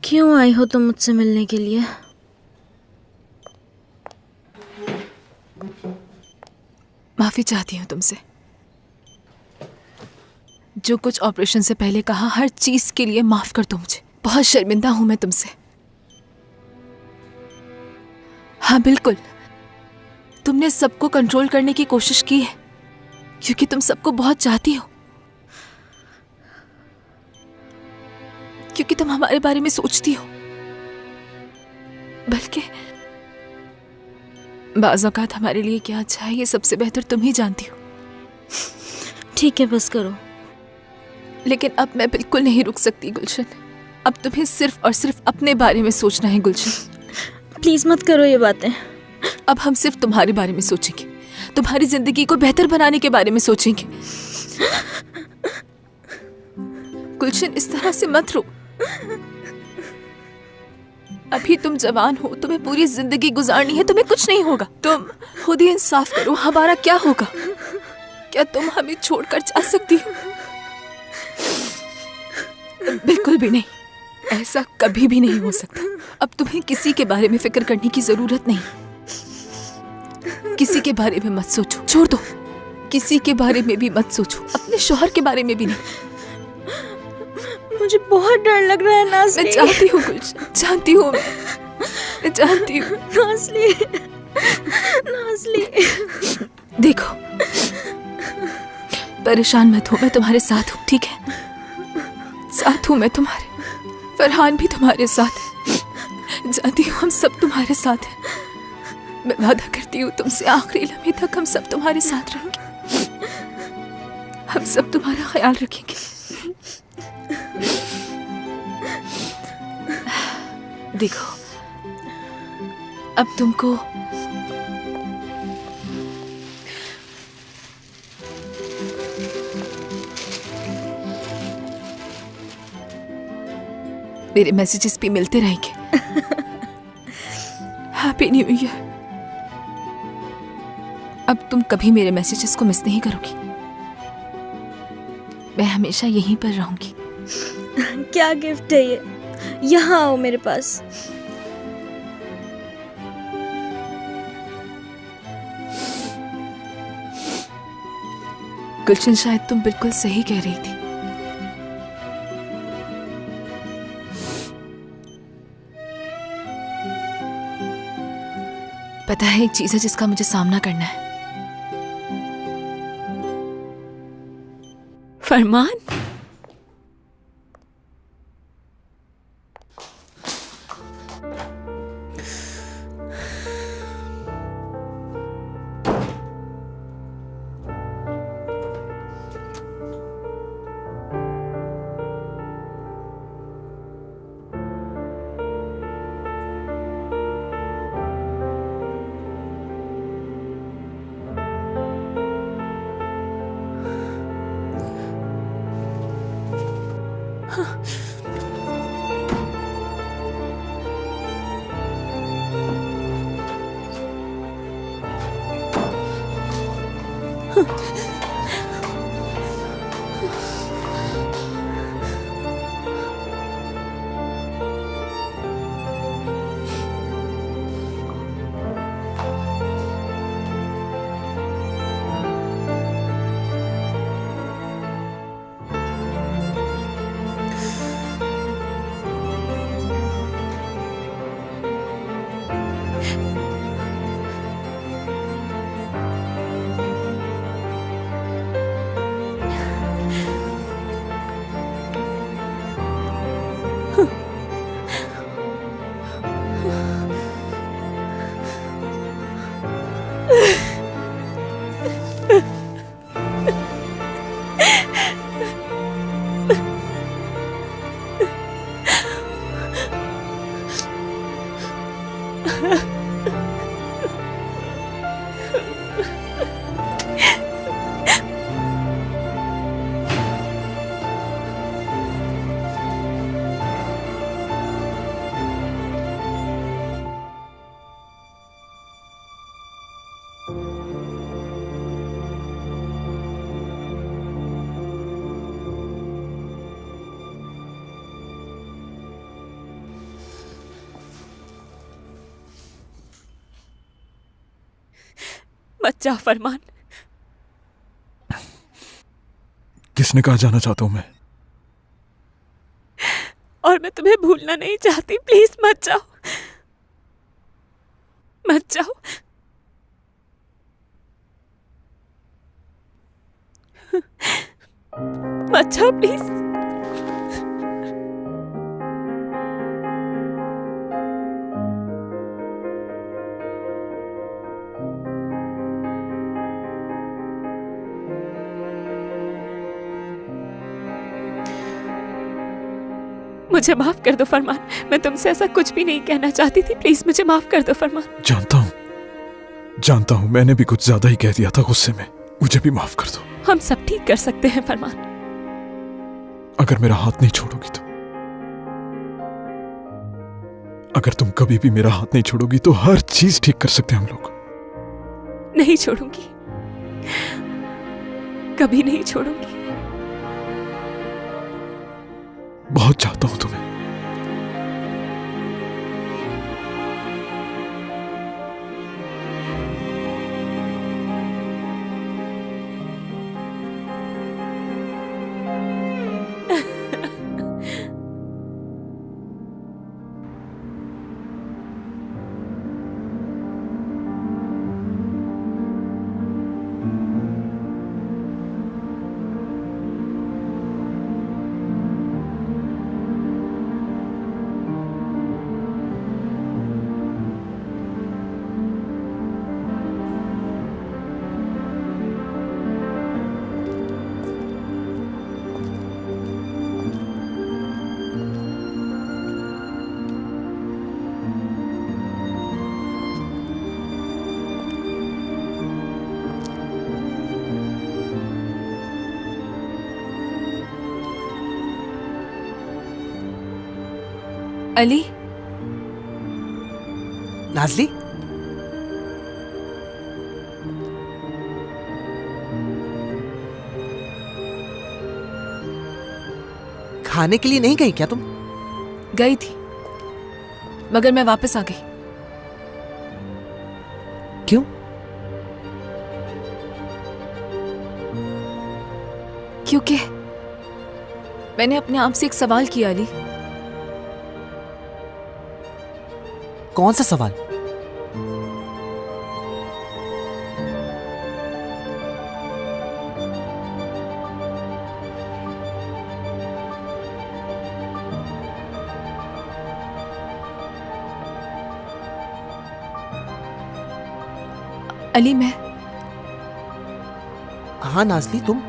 क्यों आई हो तुम मुझसे मिलने के लिए? माफी चाहती हूँ तुमसे। जो कुछ ऑपरेशन से पहले कहा, हर चीज के लिए माफ कर दो मुझे। बहुत शर्मिंदा हूं मैं तुमसे। हाँ बिल्कुल, तुमने सबको कंट्रोल करने की कोशिश की है क्योंकि तुम सबको बहुत चाहती हो, क्योंकि तुम हमारे बारे में सोचती हो। बल्कि बाज़ औक़ात हमारे लिए क्या अच्छा है ये सबसे बेहतर तुम ही जानती हो। ठीक है, बस करो। लेकिन अब मैं बिल्कुल नहीं रुक सकती गुलशन। अब तुम्हें सिर्फ और सिर्फ अपने बारे में सोचना है गुलशन। प्लीज मत करो ये बातें। अब हम सिर्फ तुम्हारे बारे में सोचेंगे, तुम्हारी जिंदगी को बेहतर बनाने के बारे में सोचेंगे। गुलशन, इस तरह से मत रो। अभी तुम जवान हो, तुम्हें पूरी जिंदगी गुजारनी है, तुम्हें कुछ नहीं होगा। तुम खुद ही इंसाफ करो, हमारा क्या होगा? क्या तुम हमें छोड़कर जा सकती हो? बिल्कुल भी नहीं, ऐसा कभी भी नहीं हो सकता। अब तुम्हें किसी के बारे में फिक्र करने की जरूरत नहीं। किसी के बारे में मत सोचो, छोड़ दो। किसी के बारे में भी मत सोचो, अपने शौहर के बारे में भी नहीं। मुझे बहुत डर लग रहा है नाज़ली। मैं जानती हूँ गुलशन, जानती हूँ, मैं जानती हूँ। नाज़ली, नाज़ली। देखो, परेशान मत हो, मैं तुम्हारे साथ हूँ, ठीक है? साथ हूँ मैं तुम्हारे। फरहान भी तुम्हारे साथ है। जानती हूँ हम सब तुम्हारे साथ हैं। मैं वादा करती हूँ तुमसे, आखिरी लम्हे तक हम सब तुम्हारे साथ रहेंगे। हम सब तुम्हारा ख्याल रखेंगे। देखो, अब तुमको मेरे मैसेजेस भी मिलते रहेंगे। Happy new year. अब तुम कभी मेरे मैसेजेस को मिस नहीं करोगी। मैं हमेशा यहीं पर रहूंगी। क्या गिफ्ट है ये? यहाँ आओ मेरे पास। गुलशन, शायद तुम बिल्कुल सही कह रही थी। पता है, एक चीज है जिसका मुझे सामना करना है। फरमान, मत जाओ फरमान। किसने कहा जाना चाहता हूं मैं? और मैं तुम्हें भूलना नहीं चाहती, प्लीज मत जाओ, मत जाओ। मत जाओ प्लीज। मुझे माफ कर दो फरमान, मैं तुमसे ऐसा कुछ भी नहीं कहना चाहती थी, प्लीज मुझे माफ कर दो फरमान। जानता हूं मैंने भी कुछ ज्यादा ही कह दिया था गुस्से में, मुझे भी माफ कर दो। हम सब ठीक कर सकते हैं फरमान। अगर मेरा हाथ नहीं छोड़ोगी तो, अगर तुम कभी भी मेरा हाथ नहीं छोड़ोगी तो हर चीज ठीक कर सकते हैं हम लोग। नहीं छोड़ूंगी, कभी नहीं छोड़ूंगी। बहुत चाहता हूं तुम्हें। अली, नाज़ली, खाने के लिए नहीं गई क्या तुम? गई थी मगर मैं वापस आ गई। क्यों? क्योंकि मैंने अपने आप से एक सवाल किया अली। कौन सा सवाल? अली मैं हाँ नाज़ली, तुम?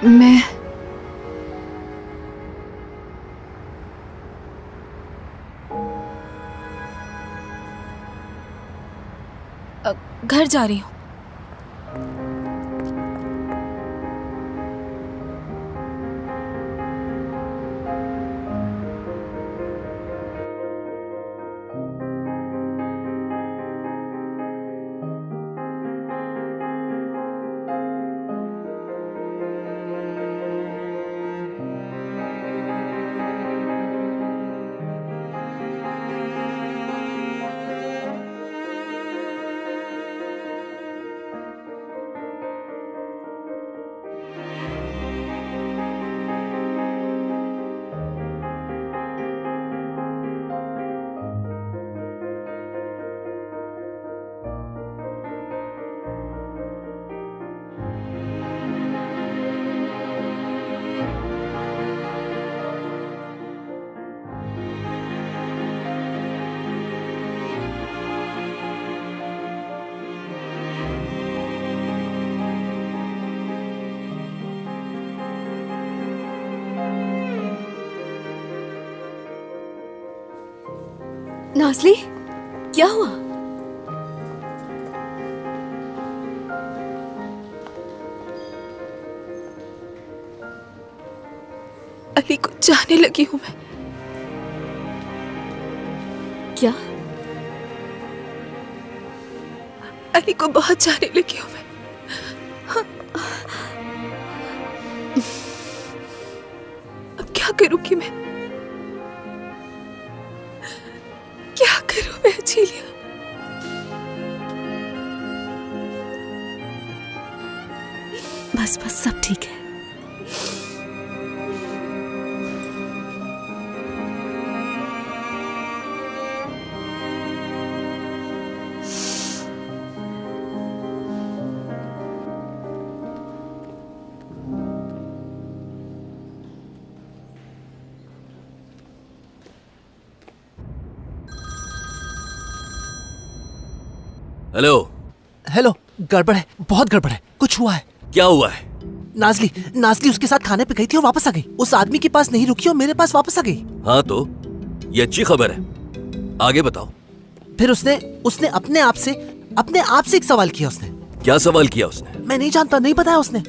मैं घर जा रही हूँ। नाज़ली, क्या हुआ? अली को चाहने लगी हूं मैं। क्या? अली को बहुत चाहने लगी हूं मैं। अब क्या करूंगी मैं? क्या करूं मैं अजीलिया? बस बस सब ठीक है। हेलो। हेलो, गड़बड़ है, बहुत गड़बड़ है, कुछ हुआ है। क्या हुआ है? नाजली उसके साथ खाने पे गई थी और वापस आ गई। उस आदमी के पास नहीं रुकी और मेरे पास वापस आ गई। हाँ तो ये अच्छी खबर है, आगे बताओ। फिर उसने अपने आप से एक सवाल किया। उसने क्या सवाल किया उसने? मैं नहीं जानता, नहीं बताया उसने।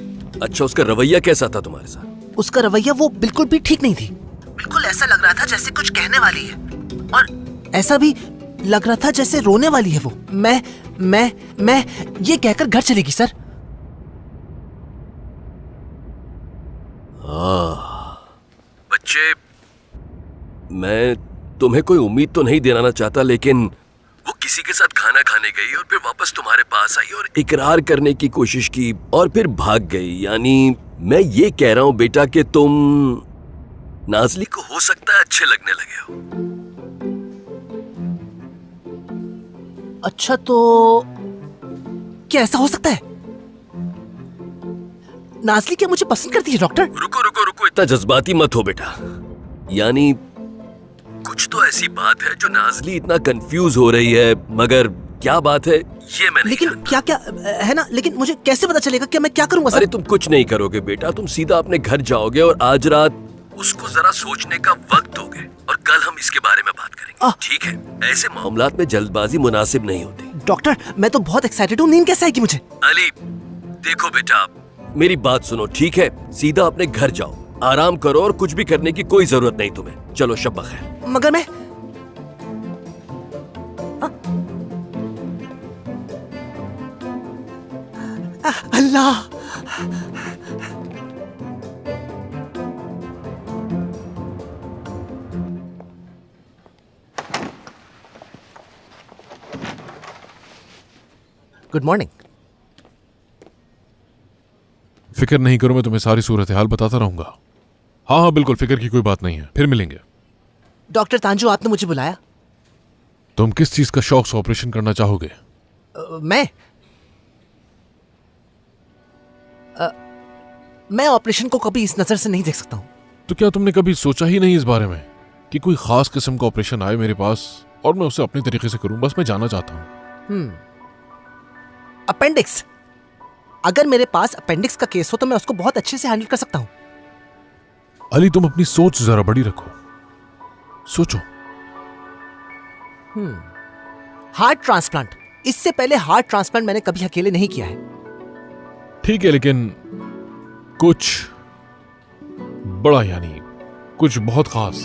अच्छा, उसका रवैया कैसा था तुम्हारे साथ? उसका रवैया वो बिल्कुल भी ठीक नहीं थी। बिल्कुल ऐसा लग रहा था जैसे कुछ कहने वाली है, और ऐसा भी लग रहा था जैसे रोने वाली है वो। मैं ये कहकर घर चलेगी सर। बच्चे, मैं तुम्हें कोई उम्मीद तो नहीं दिलाना चाहता, लेकिन वो किसी के साथ खाना खाने गई और फिर वापस तुम्हारे पास आई और इकरार करने की कोशिश की और फिर भाग गई। यानी मैं ये कह रहा हूं बेटा कि तुम नाजली को हो सकता है अच्छे लगने लगे हो। अच्छा, तो क्या ऐसा हो सकता है? नाजली क्या मुझे पसंद करती है डॉक्टर? रुको रुको रुको, इतना जज्बाती मत हो बेटा। यानी कुछ तो ऐसी बात है जो नाजली इतना कंफ्यूज हो रही है, मगर क्या बात है ये मैं नहीं लेकिन जानता। क्या है ना, लेकिन मुझे कैसे पता चलेगा? क्या मैं क्या करूंगा सर? अरे तुम कुछ नहीं करोगे बेटा, तुम सीधा अपने घर जाओगे और आज रात उसको जरा सोचने का वक्त दोगे और कल हम इसके बारे में बात करेंगे, ठीक है? ऐसे मामलात में जल्दबाजी मुनासिब नहीं होती। डॉक्टर, मैं तो बहुत एक्साइटेड हूँ, नींद कैसे आएगी मुझे? अली देखो बेटा, मेरी बात सुनो, ठीक है? सीधा अपने घर जाओ, आराम करो और कुछ भी करने की कोई जरूरत नहीं तुम्हें। चलो शब बखैर। मगर मैं अल्लाह, गुड मॉर्निंग। फिक्र नहीं करो, मैं तुम्हें सारी सूरत हाल बताता रहूंगा। हाँ हाँ बिल्कुल, फिक्र की कोई बात नहीं है, फिर मिलेंगे। डॉक्टर तांजू, आपने मुझे बुलाया? तुम किस चीज का शौक से ऑपरेशन करना चाहोगे? मैं ऑपरेशन को कभी इस नजर से नहीं देख सकता हूँ। तो क्या तुमने कभी सोचा ही नहीं इस बारे में कि कोई खास किस्म का ऑपरेशन आए मेरे पास और मैं उसे अपने तरीके से करूं? बस मैं जानना चाहता हूं। अपेंडिक्स, अगर मेरे पास अपेंडिक्स का केस हो तो मैं उसको बहुत अच्छे से हैंडल कर सकता हूं। अली, तुम अपनी सोच जरा बड़ी रखो, सोचो। हार्ट ट्रांसप्लांट, इससे पहले हार्ट ट्रांसप्लांट मैंने कभी अकेले नहीं किया है। ठीक है, लेकिन कुछ बड़ा, यानी कुछ बहुत खास,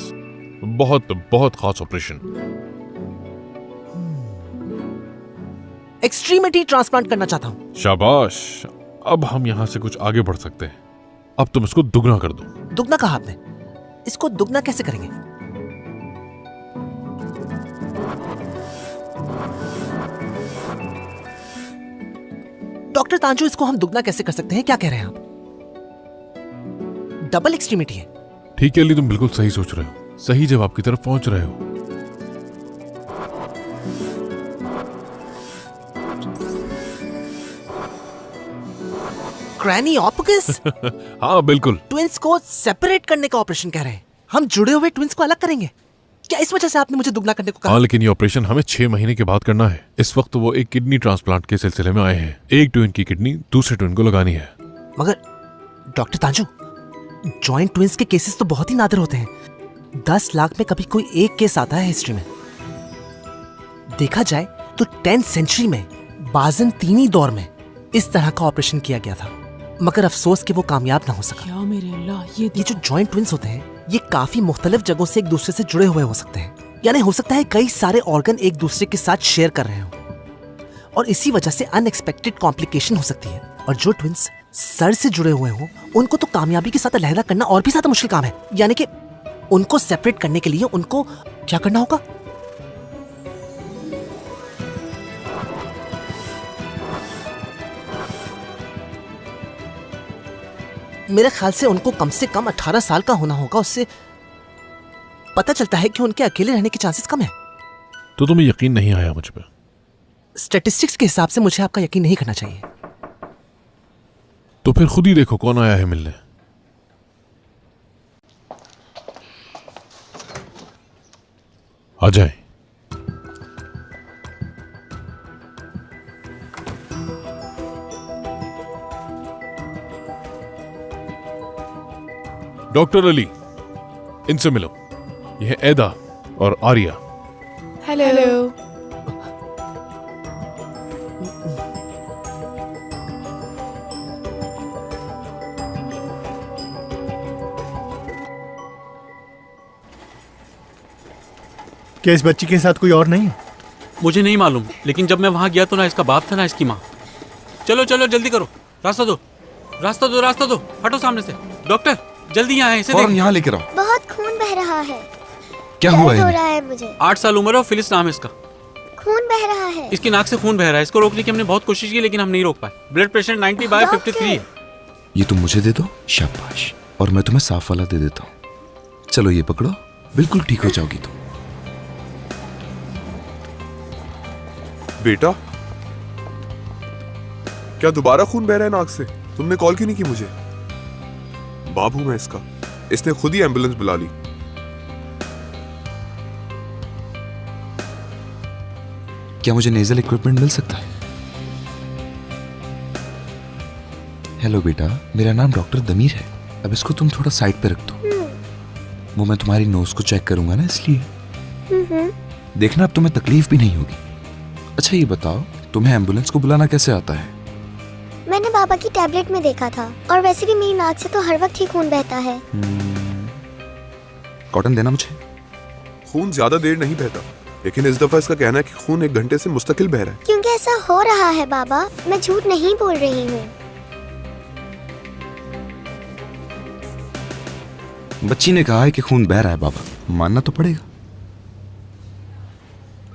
बहुत खास ऑपरेशन। एक्सट्रीमिटी ट्रांसप्लांट करना चाहता हूं। शाबाश, अब हम यहां से कुछ आगे बढ़ सकते हैं। अब तुम इसको दुगना कर दो। दुगना कहा आपने? इसको दुगना कैसे करेंगे? डॉक्टर तांजू, इसको हम दुगना कैसे कर सकते हैं? क्या कह रहे हैं आप? डबल एक्सट्रीमिटी है। ठीक है अली, तुम बिल्कुल सही सोच रहे हो, सही जवाब की तरफ पहुंच रहे हो। क्रैनियोपैगस? हाँ बिल्कुल। ट्विंस को सेपरेट करने का ऑपरेशन कह रहे हैं। हम जुड़े हुए ट्विंस को अलग करेंगे क्या? इस वजह से आपने मुझे दुगना करने को कहा? हाँ, लेकिन ये ऑपरेशन हमें 6 महीने के बाद करना है। इस वक्त वो एक किडनी ट्रांसप्लांट के सिलसिले में आए हैं। एक ट्विन की किडनी दूसरे ट्विन को लगानी है। मगर डॉक्टर तांजू, जॉइंट ट्विंस के केसेस तो बहुत ही नादिर होते हैं। 10 लाख में कभी कोई एक केस आता है हिस्ट्री में। देखा जाए तो 10th सेंचुरी में बाज़ंतीनी दौर में इस तरह का ऑपरेशन किया गया था, मगर अफसोस कि वो कामयाब ना हो सका। क्या मेरे अल्लाह, ये जो जॉइंट ट्विंस होते हैं ये काफी मुख्तलिफ जगहों से एक दूसरे से जुड़े हुए हो सकते हैं। यानी हो सकता है कई सारे ऑर्गन एक दूसरे के साथ शेयर कर रहे हो और इसी वजह से अनएक्सपेक्टेड कॉम्प्लिकेशन हो सकती है। और जो ट्विंस सर से जुड़े हुए हो उनको तो कामयाबी के साथ अलहदा करना और भी ज्यादा मुश्किल काम है। यानी कि उनको सेपरेट करने के लिए उनको क्या करना होगा? मेरे ख्याल से उनको कम से कम 18 साल का होना होगा। उससे पता चलता है कि उनके अकेले रहने के चांसेस कम है। तो तुम्हें यकीन नहीं आया मुझ पे? स्टैटिस्टिक्स के हिसाब से मुझे आपका यकीन नहीं करना चाहिए। तो फिर खुद ही देखो कौन आया है मिलने। आ जाए। डॉक्टर अली, इनसे मिलो। यह है एदा और आर्या। हेलो। क्या इस बच्ची के साथ कोई और नहीं है? मुझे नहीं मालूम, लेकिन जब मैं वहां गया तो ना इसका बाप था ना इसकी माँ। चलो चलो जल्दी करो, रास्ता दो रास्ता दो रास्ता दो, हटो सामने से। डॉक्टर जल्दी यहाँ आए, इसे फौरन देख। यहाँ लेकर आओ। बहुत खून बह रहा है। क्या दर्द हुआ हो है? रहा है मुझे। 8 साल उम्र है और फिलिस नाम है इसका। खून बह रहा है। इसकी नाक से खून बह रहा है। इसको रोकने की हमने बहुत कोशिश की लेकिन हम नहीं रोक पाए। ब्लड प्रेशर 90/53 है। ये तुम मुझे दे दो, शाबाश, और मैं तुम्हें साफ वाला दे देता हूँ। चलो ये पकड़ो, बिल्कुल ठीक हो जाओगी तुम। बेटा, क्या दोबारा खून बह रहा है नाक से? तुमने कॉल क्यों नहीं की मुझे? बाप हूं मैं इसका, इसने खुद ही एम्बुलेंस बुला ली। क्या मुझे नेजल इक्विपमेंट मिल सकता है? हेलो बेटा, मेरा नाम डॉक्टर दमीर है। अब इसको तुम थोड़ा साइड पे रख दो। वो मैं तुम्हारी नोज को चेक करूंगा ना, इसलिए देखना अब तुम्हें तकलीफ भी नहीं होगी। अच्छा ये बताओ, तुम्हें एम्बुलेंस को बुलाना कैसे आता है? मैंने बाबा की टैबलेट में देखा था, और वैसे भी मेरी नाक से तो हर वक्त ही खून बहता है। कॉटन देना मुझे। खून ज्यादा देर नहीं बहता, लेकिन इस दफा इसका कहना है कि खून 1 घंटे से मुस्तकिल बह रहा है। क्योंकि ऐसा हो रहा है बाबा, मैं झूठ नहीं बोल रही हूँ। बच्ची ने कहा है कि खून बह रहा है बाबा, मानना तो पड़ेगा।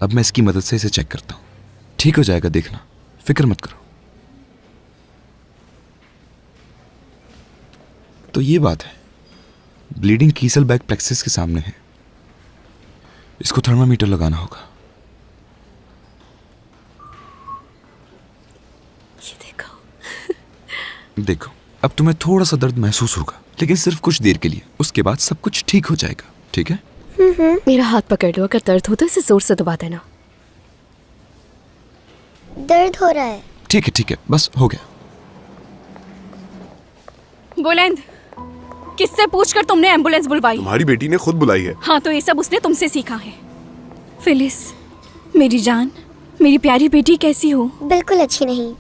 अब मैं इसकी मदद से इसे चेक करता हूं। ठीक हो जाएगा, देखना, फिक्र मत करो। तो ये बात है, ब्लीडिंग कीसल बैक प्लेक्सिस के सामने है। इसको थर्मामीटर लगाना होगा। ये देखो। देखो, अब तुम्हें थोड़ा सा दर्द महसूस होगा, लेकिन सिर्फ कुछ देर के लिए। उसके बाद सब कुछ ठीक हो जाएगा, ठीक है? मेरा हाथ पकड़ लो, अगर दर्द हो तो इसे जोर से दबा देना। दर्द हो रहा है। ठीक है, बस हो गया। बुलंद, किससे पूछकर तुमने एम्बुलेंस बुलवाई? तुम्हारी बेटी ने खुद बुलाई है। हाँ, तो ये सब उसने तुमसे सीखा है। फिलिस, मेरी जान, मेरी प्यारी बेटी कैसी हो? बिल्कुल अच्छी नहीं।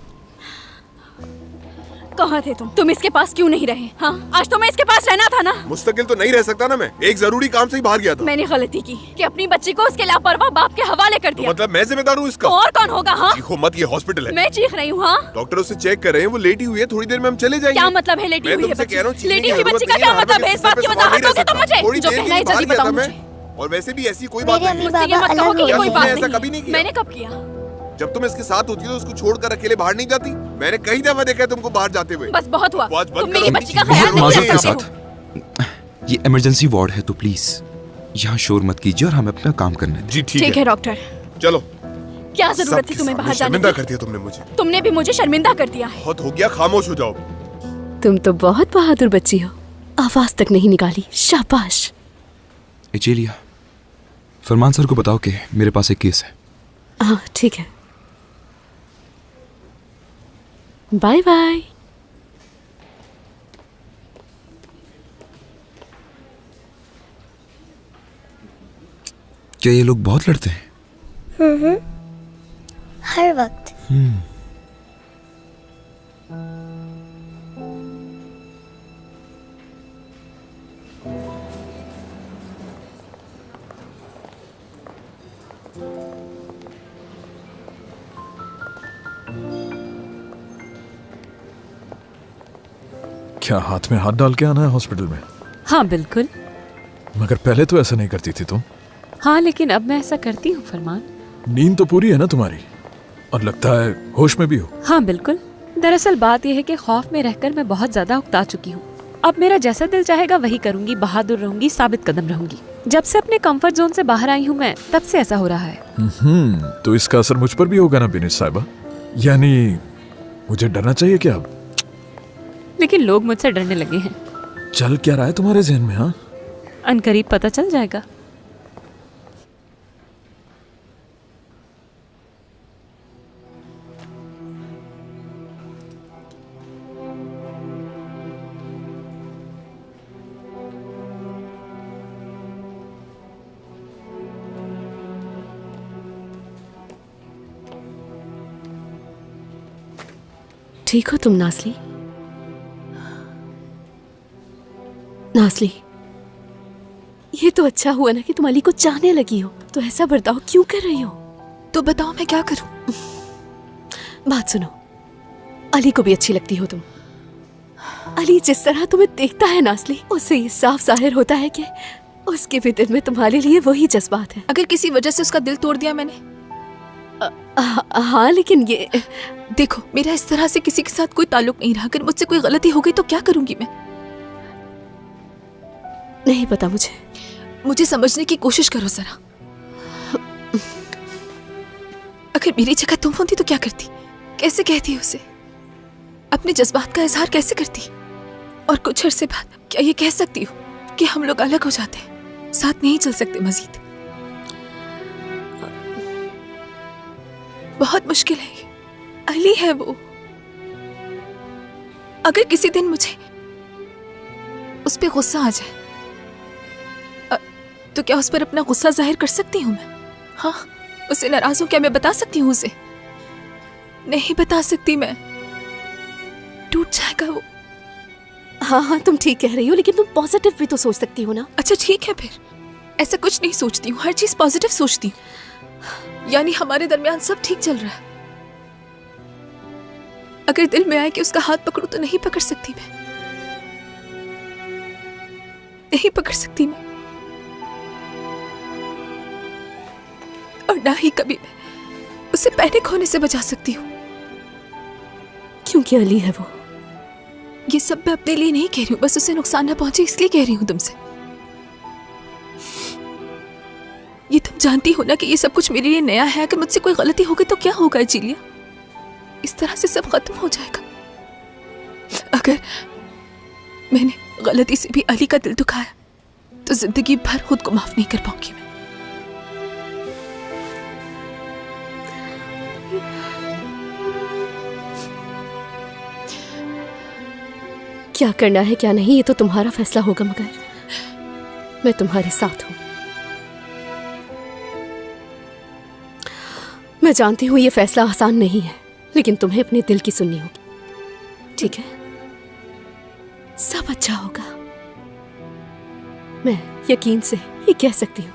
कहाँ थे तुम इसके पास क्यों नहीं रहे? हाँ, आज तो मैं इसके पास रहना था ना। मुस्तकिल तो नहीं रह सकता ना मैं, एक जरूरी काम से ही बाहर गया था। मैंने गलती की कि अपनी बच्ची को उसके लापरवाह बाप के हवाले कर दिया। मतलब मैं जिम्मेदार हूँ इसका? तो और कौन होगा? हाँ, चीखो मत, ये हॉस्पिटल है। मैं चीख रही हूँ। हाँ, डॉक्टर उसे चेक कर रहे हैं, वो लेटी हुई है, थोड़ी देर में हम चले जाएंगे। क्या मतलब है लेटी मैं हुई है तुमसे बच्ची? कह रहा हूँ, चीखने लेटी की हुई जरूरत बच्ची का नहीं क्या है, मतलब है? इस बात की वजाहत दोगे तुम मुझे? थोड़ी जो देर कहना है के लिए जल्दी बाहर बताओ गया था मुझे। मैं, और वैसे भी ऐसी कोई मेरे बात नहीं अम्मी है। मुझसे ये बाबा मत कहो कि ये अलग हो कोई गए बात हैं। ऐसा नहीं कभी नहीं है। किया। मैंने कब किया? जब तुम इसके साथ होती हो तो उसको छोड़कर अकेले बाहर नहीं जाती। मैंने कई दफा देखा है तुमको बाहर जाते हुए। बस बहुत हुआ। आवाज बंद तुम मेरी करो। बच्ची का बहुत ख्याल नहीं माजूर रख के सकते हो। साथ, ये इमरजेंसी वार्ड है, तो प्लीज यहाँ शोर मत कीजिए और हमें अपना काम करने दें। जी ठीक है डॉक्टर, चलो। क्या जरूरत थी सबके तुम्हें सामने बाहर जाने शर्मिंदा की? कर दिया तुमने मुझे। तुमने भी मुझे शर्मिंदा कर दिया है। बहुत हो गया, खामोश हो जाओ। तुम तो बहुत बहादुर बच्ची हो, आवाज तक नहीं निकाली। शाबाश। एजेलिया, फरमान सर को बताओ कि मेरे पास एक केस है। हाँ ठीक है, बाय बाय। क्या ये लोग बहुत लड़ते हैं? हर वक्त। क्या हाथ में हाथ डाल के आना है हॉस्पिटल में? हाँ बिल्कुल। मगर पहले तो ऐसा नहीं करती थी तुम। हाँ लेकिन अब मैं ऐसा करती हूँ फरमान। नींद तो पूरी है ना तुम्हारी, और लगता है होश में भी हो। हाँ बिल्कुल। दरअसल बात यह है कि खौफ में रहकर मैं बहुत ज्यादा उकता चुकी हूँ। अब मेरा जैसा दिल चाहेगा वही करूंगी, बहादुर रहूंगी, साबित कदम रहूंगी। जब से अपने कंफर्ट जोन से बाहर आई हूँ मैं, तब से ऐसा हो रहा है। तो इसका असर मुझ पर भी होगा ना बिनिश साहिबा? यानी मुझे डरना चाहिए क्या अब? लेकिन लोग मुझसे डरने लगे हैं। चल क्या रहा है तुम्हारे जहन में? हाँ, अनकरीब पता चल जाएगा। ठीक हो तुम नासली? नासली, ये तो अच्छा हुआ ना कि तुम अली को चाहने लगी हो। तो ऐसा बर्ताव क्यों कर रही हो? तो बताओ मैं क्या करूं? बात सुनो, अली को भी अच्छी लगती हो तुम। अली जिस तरह तुम्हें देखता है नासली, उससे ये साफ जाहिर होता है कि उसके भी दिल में तुम्हारे लिए वही जज्बात है। अगर किसी वजह से उसका दिल तोड़ दिया मैंने? हाँ लेकिन ये देखो, मेरा इस तरह से किसी के साथ कोई ताल्लुक नहीं रहा। अगर मुझसे कोई गलती हो गई तो क्या करूंगी मैं? नहीं पता मुझे समझने की कोशिश करो जरा। अगर मेरी जगह तुम होती तो क्या करती? कैसे कहती उसे? अपने जज्बात का इजहार कैसे करती? और कुछ अरसे बाद क्या ये कह सकती हो कि हम लोग अलग हो जाते हैं, साथ नहीं चल सकते मजीद? बहुत मुश्किल है ये। अली है वो। अगर किसी दिन मुझे उस पे गुस्सा आ जाए तो क्या उस पर अपना गुस्सा जाहिर कर सकती हूँ मैं? हाँ, उसे नाराज हूं क्या मैं बता सकती हूँ उसे? नहीं बता सकती मैं। टूट जाएगा वो। हाँ तुम ठीक कह रही हो, लेकिन तुम पॉजिटिव भी तो सोच सकती हो ना। अच्छा ठीक है, फिर ऐसा कुछ नहीं सोचती हूँ, हर चीज पॉजिटिव सोचती हूँ। यानी हमारे दरमियान सब ठीक चल रहा है। अगर दिल में आए कि उसका हाथ पकड़ूं तो नहीं पकड़ सकती मैं। नहीं पकड़ सकती मैं। और ना ही कभी मैं उसे पैनिक होने से बचा सकती हूँ। क्योंकि अली है वो। ये सब मैं अपने लिए नहीं कह रही हूँ, बस उसे नुकसान ना पहुंचे इसलिए कह रही हूँ तुमसे। ये तुम जानती हो ना कि ये सब कुछ मेरे लिए नया है। अगर मुझसे कोई गलती हो गई तो क्या होगा जिलिया? इस तरह से सब खत्म हो जाएगा। अगर मैंने गलती से भी अली का दिल दुखाया तो जिंदगी भर खुद को माफ नहीं कर पाऊंगी मैं। क्या करना है क्या नहीं ये तो तुम्हारा फैसला होगा, मगर मैं तुम्हारे साथ हूं। मैं जानती हूं ये फैसला आसान नहीं है, लेकिन तुम्हें अपने दिल की सुननी होगी, ठीक है? सब अच्छा होगा, मैं यकीन से ये कह सकती हूँ।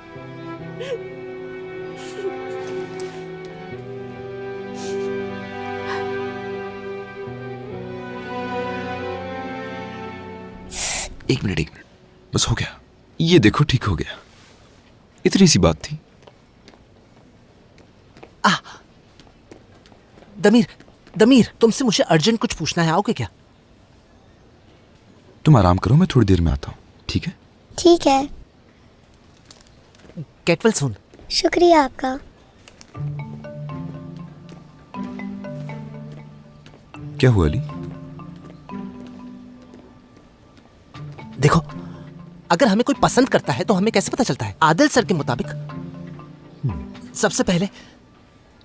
एक मिनट बस, हो गया। ये देखो ठीक हो गया। इतनी सी बात थी। दमीर, तुमसे मुझे अर्जेंट कुछ पूछना है, आओगे क्या? तुम आराम करो, मैं थोड़ी देर में आता हूँ, ठीक है? ठीक है। गेट वेल सून। शुक्रिया आपका। क्या हुआ अली? देखो, अगर हमें कोई पसंद करता है तो हमें कैसे पता चलता है? आदिल सर के मुताबिक सबसे पहले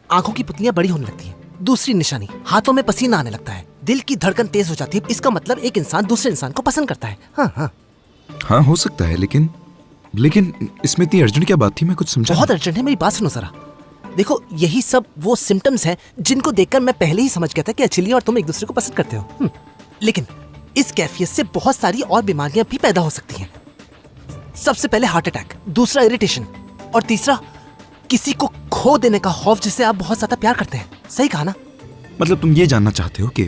आंखों की पुतलियां बड़ी होने लगती हैं। दूसरी निशानी, हाथों में पसीना आने लगता है, दिल की धड़कन तेज हो जाती है। इसका मतलब एक इंसान दूसरे इंसान को पसंद करता है। हाँ हो सकता है, लेकिन इसमें इतनी अर्जेंट क्या बात थी? मैं कुछ समझा। बहुत अर्जेंट है, मेरी बात सुनो जरा। देखो, यही सब वो सिम्टम्स हैं जिनको देखकर मैं पहले ही समझ गया था कि अचिली और तुम एक दूसरे को पसंद करते हो। लेकिन इस कैफियत से बहुत सारी और बीमारियां भी पैदा हो सकती हैं। सबसे पहले हार्ट अटैक, दूसरा इरिटेशन, और तीसरा किसी को खो देने का खौफ, जिसे आप बहुत ज्यादा प्यार करते हैं। सही कहा ना? मतलब तुम ये जानना चाहते हो कि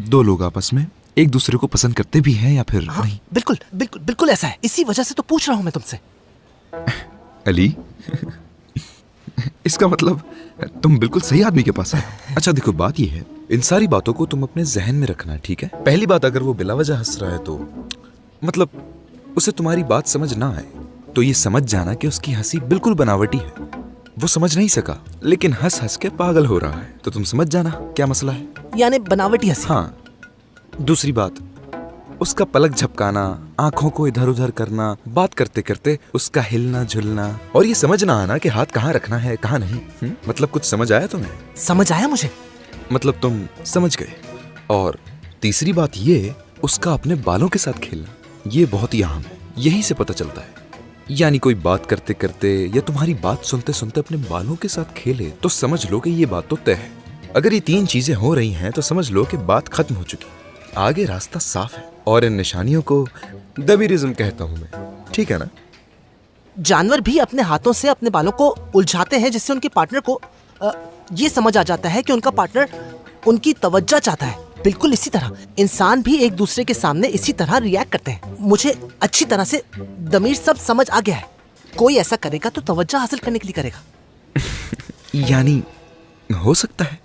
दो लोग आपस में एक दूसरे को पसंद करते भी हैं या फिर हाँ, नहीं? बिल्कुल बिल्कुल बिल्कुल ऐसा है। इसी वजह से तो पूछ रहा हूं मैं तुमसे। अली इसका मतलब तुम बिल्कुल सही आदमी के पास आए। अच्छा देखो, बात ये है, इन सारी बातों को तुम अपने जहन में रखना, ठीक है? पहली बात, अगर वो बिला वजह हंस रहा है तो मतलब उसे तुम्हारी बात समझ ना आए तो ये समझ जाना कि उसकी हंसी बिल्कुल बनावटी है। वो समझ नहीं सका लेकिन हंस हंस के पागल हो रहा है, तो तुम समझ जाना क्या मसला है। यानी बनावटी हंसी। हाँ, दूसरी बात, उसका पलक झपकाना, आंखों को इधर उधर करना, बात करते करते उसका हिलना झुलना, और ये समझ ना आना कि हाथ कहाँ रखना है कहाँ नहीं। मतलब कुछ समझ आया तुम्हें? समझ आया मुझे। मतलब तुम समझ गए। और तीसरी बात ये, उसका अपने बालों के साथ खेलना, ये बहुत ही अहम है। यहीं से पता चलता है, यानी कोई बात करते करते या तुम्हारी बात सुनते सुनते अपने बालों के साथ खेले तो समझ लो कि ये बात तो तय है। अगर ये 3 चीजें हो रही हैं तो समझ लो कि बात खत्म हो चुकी, आगे रास्ता साफ है। और इन निशानियों को दबीरिज्म कहता हूं मैं, ठीक है ना? जानवर भी अपने हाथों से अपने बालों को उलझाते हैं जिससे उनके पार्टनर को ये समझ आ जाता है कि उनका पार्टनर उनकी तवज्जो चाहता है। बिल्कुल इसी तरह इंसान भी एक दूसरे के सामने इसी तरह रिएक्ट करते हैं। मुझे अच्छी तरह से दमीर सब समझ आ गया है। कोई ऐसा करेगा तो तवज्जो हासिल करने के लिए करेगा। यानी हो सकता है।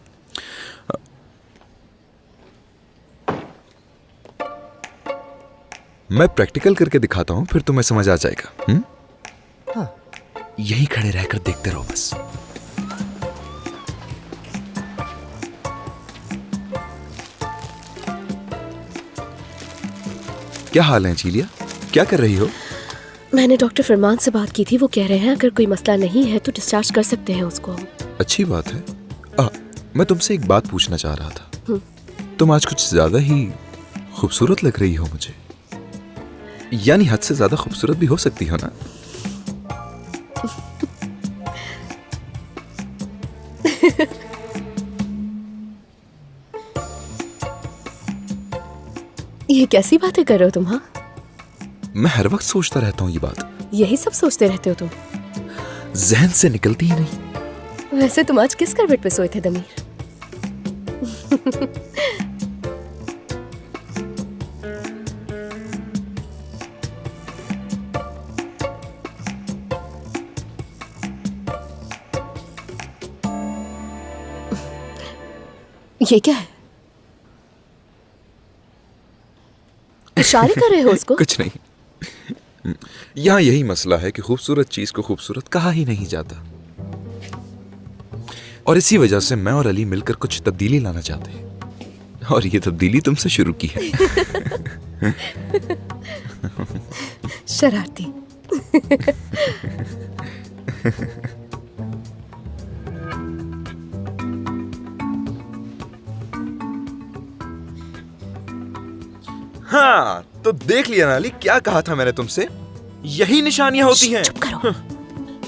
मैं प्रैक्टिकल करके दिखाता हूं, फिर तुम्हें समझ आ जाएगा। हाँ। यहीं खड़े रहकर देखते रहो बस। क्या हाल है चीलिया, क्या कर रही हो? मैंने डॉक्टर फरमान से बात की थी। वो कह रहे हैं अगर कोई मसला नहीं है तो डिस्चार्ज कर सकते हैं उसको। अच्छी बात है। मैं तुमसे एक बात पूछना चाह रहा था। तुम आज कुछ ज्यादा ही खूबसूरत लग रही हो मुझे। यानी हद से ज्यादा खूबसूरत भी हो सकती हो ना? ये कैसी बातें कर रहे हो तुम? हाँ, मैं हर वक्त सोचता रहता हूँ ये बात। यही सब सोचते रहते हो तुम? जहन से निकलती ही नहीं। वैसे तुम आज किस करवट पे सोए थे दमीर? ये क्या है? इशारे कर रहे हो उसको? कुछ नहीं। यहाँ यही मसला है कि खूबसूरत चीज को खूबसूरत कहा ही नहीं जाता, और इसी वजह से मैं और अली मिलकर कुछ तब्दीली लाना चाहते हैं, और ये तब्दीली तुमसे शुरू की है। शरारती। हाँ, तो देख लिया ना अली, क्या कहा था मैंने तुमसे? यही निशानियां होती हैं। चुप करो।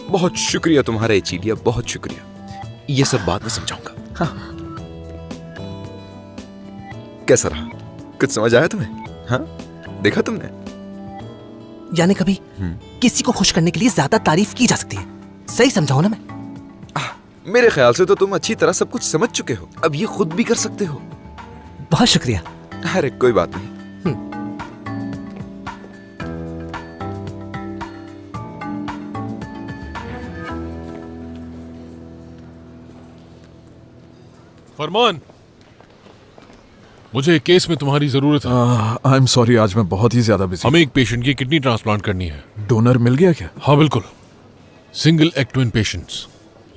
बहुत शुक्रिया तुम्हारा चीलिया, बहुत शुक्रिया। ये सब बाद में समझाऊंगा। हाँ। कैसा रहा? कुछ समझ आया तुम्हें? हाँ, देखा तुमने? यानी कभी किसी को खुश करने के लिए ज्यादा तारीफ की जा सकती है। सही समझाओ ना मैं? मेरे ख्याल से तो तुम अच्छी तरह सब कुछ समझ चुके हो, अब ये खुद भी कर सकते हो। बहुत शुक्रिया। अरे कोई बात नहीं। फरमान, मुझे एक केस में तुम्हारी जरूरत है। आई एम सॉरी, आज मैं बहुत ही ज्यादा बिजी। हमें एक पेशेंट की किडनी ट्रांसप्लांट करनी है। डोनर मिल गया क्या? हाँ बिल्कुल, सिंगल एग ट्विन पेशेंट्स,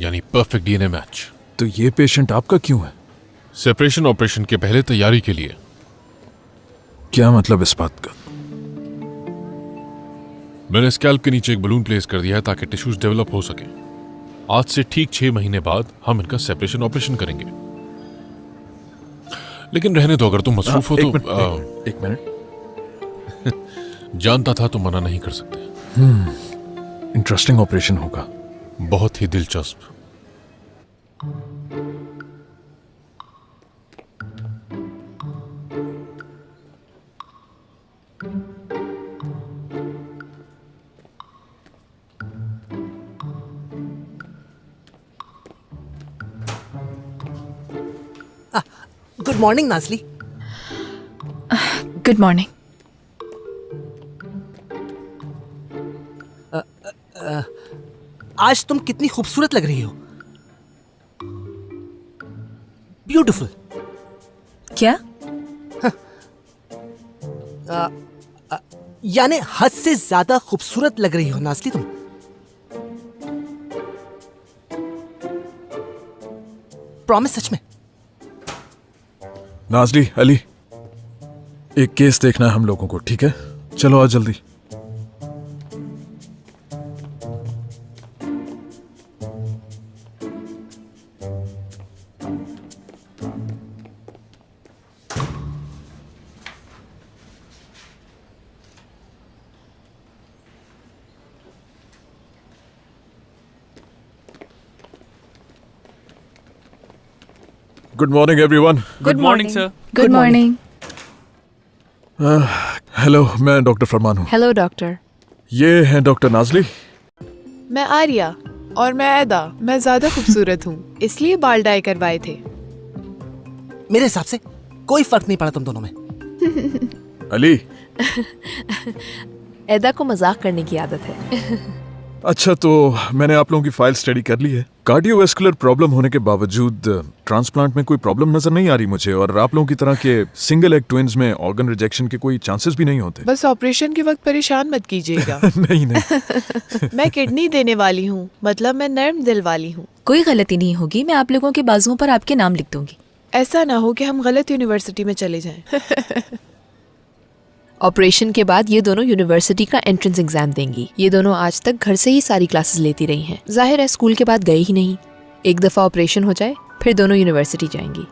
यानी परफेक्ट डीएनए मैच। तो ये पेशेंट आपका क्यों है? सेपरेशन ऑपरेशन के पहले तैयारी के लिए। क्या मतलब इस बात का? मैंने स्कैल्प के नीचे एक बलून प्लेस कर दिया है ताकि टिश्यूज डेवलप हो सके। आज से ठीक 6 महीने बाद हम इनका सेपरेशन ऑपरेशन करेंगे। लेकिन रहने दो, अगर तुम मसरूफ हो तो। एक मिनट। जानता था तुम मना नहीं कर सकते। इंटरेस्टिंग ऑपरेशन होगा। बहुत ही दिलचस्प। Good morning Nazli. Good morning. आज तुम कितनी खूबसूरत लग रही हो। ब्यूटीफुल। क्या? यानी हद से ज्यादा खूबसूरत लग रही हो नाज़ली तुम। प्रॉमिस, सच में। नाज़ली, अली, एक केस देखना है हम लोगों को, ठीक है? चलो आज जल्दी। Good morning everyone. Good morning sir. Good morning. Hello, मैं डॉक्टर फरमान हूँ। Hello doctor. ये हैं डॉक्टर नाज़ली। मैं आर्या और मैं ऐदा। मैं ज्यादा खूबसूरत हूँ इसलिए बाल डाई करवाए थे। मेरे हिसाब से कोई फर्क नहीं पड़ा तुम दोनों में। अली। ऐदा को मजाक करने की आदत है। अच्छा, तो मैंने आप लोगों की फाइल स्टडी कर ली है। कार्डियोवैस्कुलर प्रॉब्लम होने के बावजूद ट्रांसप्लांट में कोई प्रॉब्लम नजर नहीं आ रही मुझे, और आप लोगों की तरह के सिंगल एग ट्विंस में ऑर्गन रिजेक्शन के कोई चांसेस भी नहीं होते। बस ऑपरेशन के वक्त परेशान मत कीजिएगा। नहीं नहीं। मैं किडनी देने वाली हूँ, मतलब मैं नर्म दिल वाली हूँ। कोई गलती नहीं होगी, मैं आप लोगों के बाजुओं पर आपके नाम लिख दूंगी। ऐसा ना हो कि हम गलत यूनिवर्सिटी में चले जाएं। ऑपरेशन के बाद ये दोनों यूनिवर्सिटी का एंट्रेंस एग्जाम देंगी। ये दोनों आज तक घर से ही सारी क्लासेस लेती रही हैं। जाहिर है स्कूल के बाद गई ही नहीं। एक दफा ऑपरेशन हो जाए फिर दोनों यूनिवर्सिटी जाएंगी।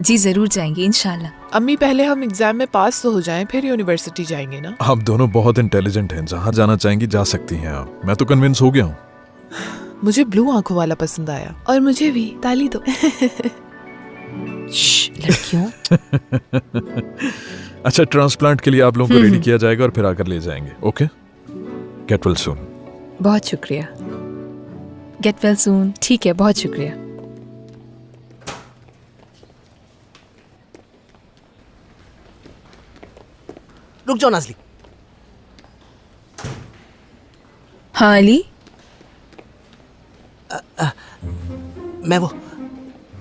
जी जरूर जाएंगे इंशाल्लाह। अम्मी, पहले हम एग्जाम में पास तो हो जाएं, फिर यूनिवर्सिटी जाएंगे ना। आप दोनों बहुत इंटेलिजेंट हैं, जहाँ जाना चाहेंगी जा सकती हैं आप। मैं तो कन्विंस हो गया हूँ। मुझे ब्लू आंखों वाला पसंद आया। और मुझे भी। ताली दो। लड़कियों। अच्छा, ट्रांसप्लांट के लिए आप लोगों को रेडी किया जाएगा और फिर आकर ले जाएंगे। Okay, gate well soon. बहुत शुक्रिया। गेट वेल सून। ठीक है, बहुत शुक्रिया। रुक जाओ नाज़ली। हाँ अली। मैं वो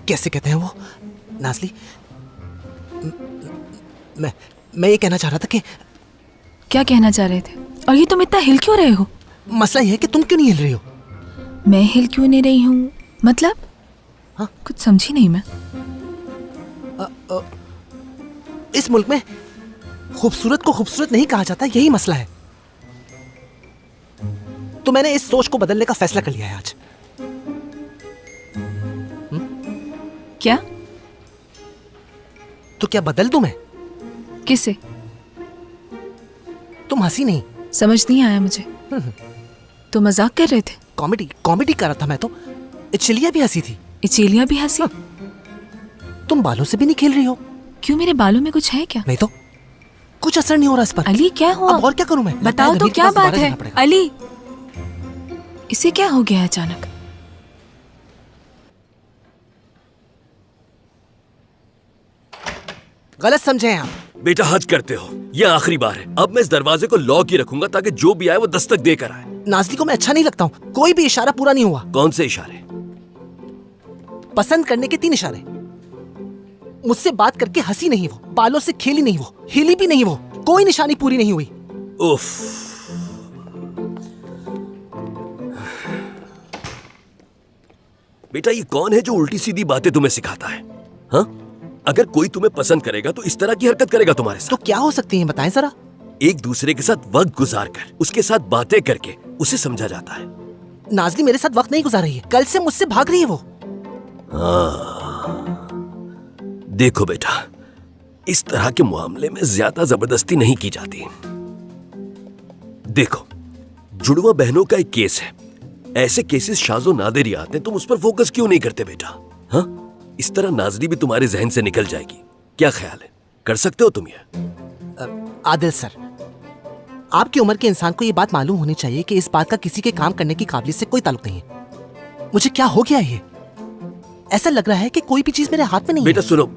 कैसे कहते हैं वो नाज़ली, मैं ये कहना चाह रहा था कि। क्या कहना चाह रहे थे? और ये तुम इतना हिल क्यों रहे हो? मसला ये है कि तुम क्यों नहीं हिल रही हो। मैं हिल क्यों नहीं रही हूँ मतलब? हाँ? कुछ समझी नहीं मैं। इस मुल्क में खूबसूरत को खूबसूरत नहीं कहा जाता, यही मसला है। तो मैंने इस सोच को बदलने का फैसला कर लिया है आज। क्या? तो क्या बदल दूं मैं? किसे? तुम हंसी नहीं। समझ नहीं आया मुझे। तो मजाक कर रहे थे? कॉमेडी कर रहा था मैं तो। इचलिया भी हंसी थी। इचेलिया भी हंसी? तुम बालों से भी नहीं खेल रही हो। क्यों, मेरे बालों में कुछ है क्या? नहीं तो कुछ असर नहीं हो रहा इस पर। अली क्या हुआ? अब और क्या करूं मैं? बताओ तो क्या बात है अली? इसे क्या हो गया अचानक? गलत समझे हैं आप। बेटा हद करते हो, ये आखिरी बार है। अब मैं इस दरवाजे को लॉक ही रखूंगा ताकि जो भी आए वो दस्तक देकर आए। नाज़ली को मैं अच्छा नहीं लगता हूँ। कोई भी इशारा पूरा नहीं हुआ। कौन से इशारे? पसंद करने के 3 इशारे। मुझसे बात करके हंसी नहीं वो, बालों से खेली नहीं वो, हिली भी नहीं वो, कोई निशानी पूरी नहीं हुई। उफ। बेटा ये कौन है जो उल्टी सीधी बातें तुम्हें सिखाता है? हाँ? अगर कोई तुम्हें पसंद करेगा तो इस तरह की हरकत करेगा तुम्हारे साथ। तो क्या हो सकती है बताएं जरा। एक दूसरे के साथ वक्त गुजार कर, उसके साथ बातें करके उसे समझा जाता है। नाज़ली मेरे साथ वक्त नहीं गुजार रही है, कल से मुझसे भाग रही है वो। हाँ। देखो बेटा, इस तरह के मामले में ज्यादा जबरदस्ती नहीं की जाती। देखो, जुड़वा बहनों का एक केस है। ऐसे केसेस शाज़ो नादिर ही आते हैं। तुम उस पर फोकस क्यों नहीं करते बेटा? हाँ? इस तरह नाज़ली भी तुम्हारे जहन से निकल जाएगी। क्या ख्याल है, कर सकते हो तुम ये? आदिल सर, आपकी उम्र के इंसान को ये बात मालूम होनी चाहिए कि इस बात का किसी के काम करने की काबिलियत से कोई ताल्लुक नहीं है। मुझे क्या हो गया ये? ऐसा लग रहा है कि कोई भी चीज मेरे हाथ में नहीं बेटा है। सुनो,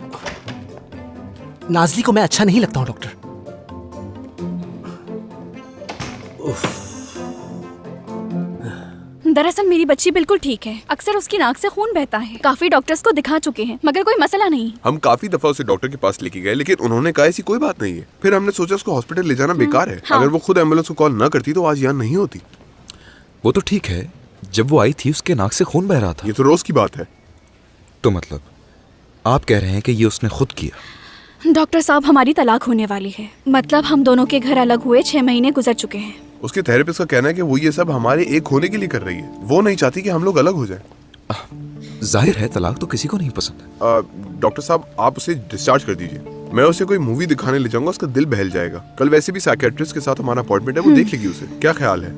नाज़ली को मैं अच्छा नहीं लगता हूँ डॉक्टर। दरअसल मेरी बच्ची बिल्कुल ठीक है। अक्सर उसकी नाक से खून बहता है। काफी डॉक्टर्स को दिखा चुके हैं मगर कोई मसला नहीं। हम काफी दफा उसे डॉक्टर के पास लेके गए लेकिन उन्होंने कहा ऐसी कोई बात नहीं है। फिर हमने सोचा उसको हॉस्पिटल ले जाना बेकार है। हाँ। अगर वो खुद एम्बुलेंस को कॉल न करती तो आज यहाँ नहीं होती। वो तो ठीक है, जब वो आई थी उसके नाक से खून बह रहा था। ये तो रोज की बात है। तो मतलब आप कह रहे हैं कि ये उसने खुद किया? डॉक्टर साहब, हमारी तलाक होने वाली है। मतलब हम दोनों के घर अलग हुए 6 महीने गुजर चुके हैं। उसके थेरेपिस्ट का कहना है कि वो ये सब हमारे एक होने के लिए कर रही है। वो नहीं चाहती कि हम लोग अलग हो जाएं। जाहिर है तलाक तो किसी को नहीं पसंद है। डॉक्टर साहब, आप उसे डिस्चार्ज कर दीजिए। मैं उसे कोई मूवी दिखाने ले जाऊंगा, उसका दिल बहल जाएगा। कल वैसे भी साइकियाट्रिस्ट के साथ हमारा अपॉइंटमेंट है, वो देख लेगी उसे। क्या ख्याल है?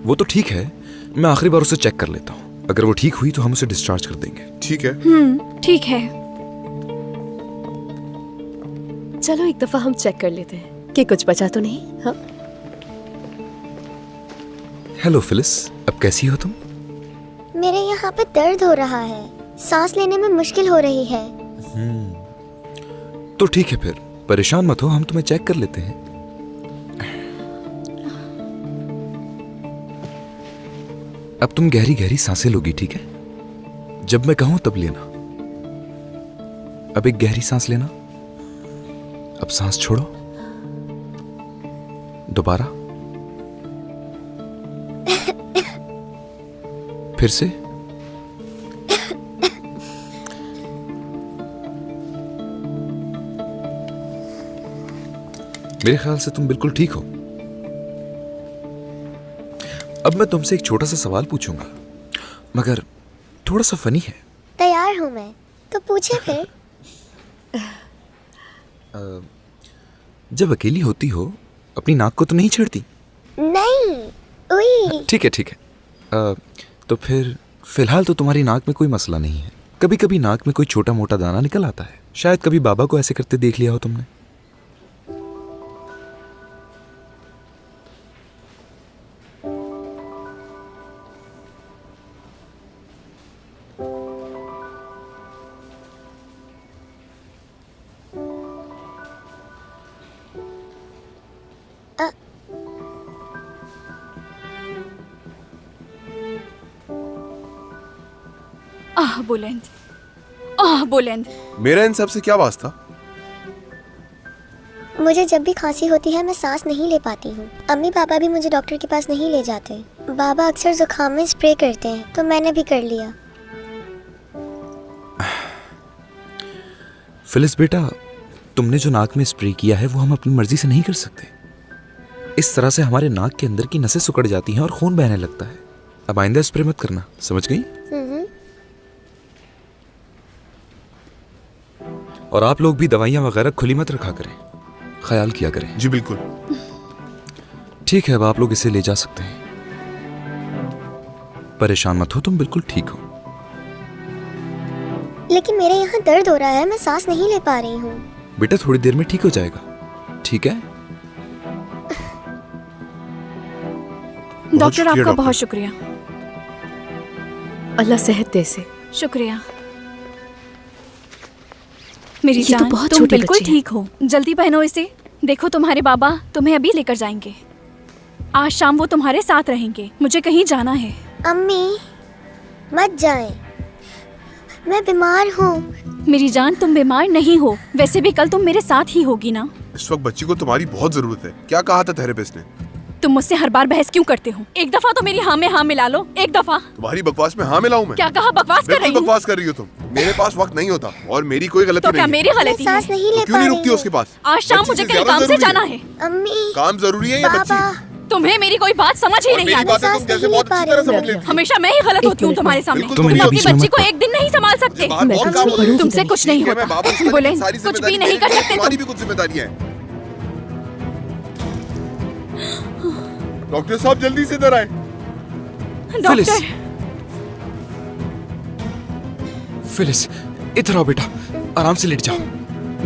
वो तो ठीक है, मैं आखिरी बार उसे चेक कर लेता हूँ। अगर वो ठीक हुई तो हम उसे डिस्चार्ज कर देंगे। ठीक है। ठीक है। चलो एक दफा हम चेक कर लेते हैं कि कुछ बचा तो नहीं। हाँ, हेलो फिलिस, अब कैसी हो तुम? मेरे यहाँ पे दर्द हो रहा है, सांस लेने में मुश्किल हो रही है। तो ठीक है, फिर परेशान मत हो, हम तुम्हें चेक कर लेते हैं। अब तुम गहरी गहरी सांसें लोगी, ठीक है? जब मैं कहूं तब लेना। अब एक गहरी सांस लेना। अब सांस छोड़ो। दोबारा। फिर से। मेरे ख्याल से तुम बिल्कुल ठीक हो। अब मैं तुमसे एक छोटा सा सवाल पूछूंगा, मगर थोड़ा सा फनी है। तैयार हूँ मैं, तो पूछे फिर। जब अकेली होती हो अपनी नाक को तो नहीं छेड़ती? नहीं। उई। ठीक है ठीक है। तो फिर फिलहाल तो तुम्हारी नाक में कोई मसला नहीं है। कभी कभी नाक में कोई छोटा मोटा दाना निकल आता है। शायद कभी बाबा को ऐसे करते देख लिया हो तुमने। बुलंद, आह बुलंद। मेरा इन सब से क्या वास्ता? मुझे जब भी खांसी होती है मैं सांस नहीं ले पाती हूँ। अम्मी पापा भी मुझे डॉक्टर के पास नहीं ले जाते। बाबा अक्सर जुकाम में स्प्रे करते हैं, तो मैंने भी कर लिया। फिलिस बेटा, तुमने जो नाक में स्प्रे किया है वो हम अपनी मर्जी से नहीं कर सकते। इस तरह से हमारे नाक के अंदर की नसें सिकुड़ जाती हैं और खून बहने लगता है। अब आइंदा स्प्रे मत करना, समझ गई? और आप लोग भी दवाइयां वगैरह खुली मत रखा करें, ख्याल किया करें। जी बिल्कुल। ठीक है, अब आप लोग इसे ले जा सकते हैं। परेशान मत हो, तुम बिल्कुल ठीक हो। लेकिन मेरे यहाँ दर्द हो रहा है, मैं सांस नहीं ले पा रही हूँ। बेटा थोड़ी देर में ठीक हो जाएगा, ठीक है? डॉक्टर आपका बहुत शुक्रिया। अल्लाह सेहत दे से। शुक्रिया मेरी ये तो जान, बहुत तुम छोटी बिल्कुल बच्ची है। ठीक हो। जल्दी पहनो इसे। देखो तुम्हारे बाबा तुम्हें अभी लेकर जाएंगे। आज शाम वो तुम्हारे साथ रहेंगे। मुझे कहीं जाना है। अम्मी मत जाएं, मैं बीमार हूँ। मेरी जान, तुम बीमार नहीं हो। वैसे भी कल तुम मेरे साथ ही होगी ना। इस वक्त बच्ची को तुम्हारी बहुत जरूरत है। क्या कहा था थेरेपिस्ट ने? तुम मुझसे हर बार बहस क्यों करते हो? एक दफा तो मेरी हाँ में हाँ मिला लो। एक दफा। तुम्हारी बकवास में हाँ मिलाऊं मैं? क्या कहा? बकवास कर रही बिल्कुल हूँ। बकवास कर रही हो तुम। मेरे पास वक्त नहीं होता और मेरी कोई गलती तो क्या नहीं मेरी है। गलती है? सांस नहीं ले क्यों पा नहीं रही रुकती हूँ। उसके पास? आज शाम बच्ची मुझे से कहीं ज्यादा काम से जरूरी जाना है। है। अम्मी काम जरूरी है ये पापा, बच्ची। तुम्हें मेरी कोई बात समझ ही और नहीं मेरी आती। बातें तुम सांस जैसे नहीं बहुत ले अच्छी पा तरह रही समझ लेती हो। हमेशा मैं ही गलत होती हूँ तुम्हारे सामने। बिल्कुल तुम तुम इनके ही अपनी बीच में बच्ची मत को एक दिन नहीं संभाल सकते। बाहर बहुत काम होता है। तुमसे कुछ नहीं ठीक है, मैं होता। बाबू उसका बोले सारी कुछ भी जिम्मेदारी नहीं कर मेरी, सकते तुम्हारी तुम। भी कुछ जिम्मेदारी है। डॉक्टर साहब जल्दी से इधर आए। डॉक्टर फिलिस इधर आओ बेटा, आराम से लेट जाओ।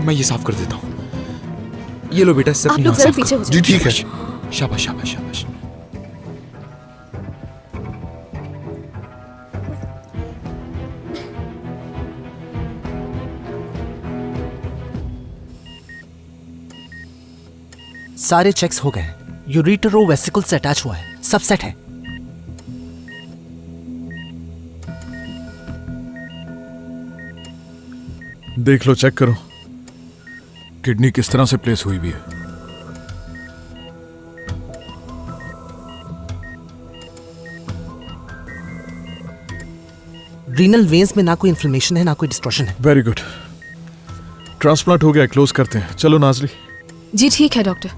मैं ये साफ कर देता हूँ। ये लो बेटा, इससे आप अपनी लोग आँख जरा साफ पीछे करो। हो जी ठीक है। शाबाश शाबाश शाबाश। सारे चेक्स हो गए हैं। यूरिटरो वेसिकल से अटैच हुआ है, सब सेट है। देख लो, चेक करो किडनी किस तरह से प्लेस हुई भी है। रीनल वेन्स में ना कोई इन्फ्लेमेशन है ना कोई डिस्ट्रॉशन है। वेरी गुड, ट्रांसप्लांट हो गया, क्लोज करते हैं। चलो नाजली। जी ठीक है डॉक्टर।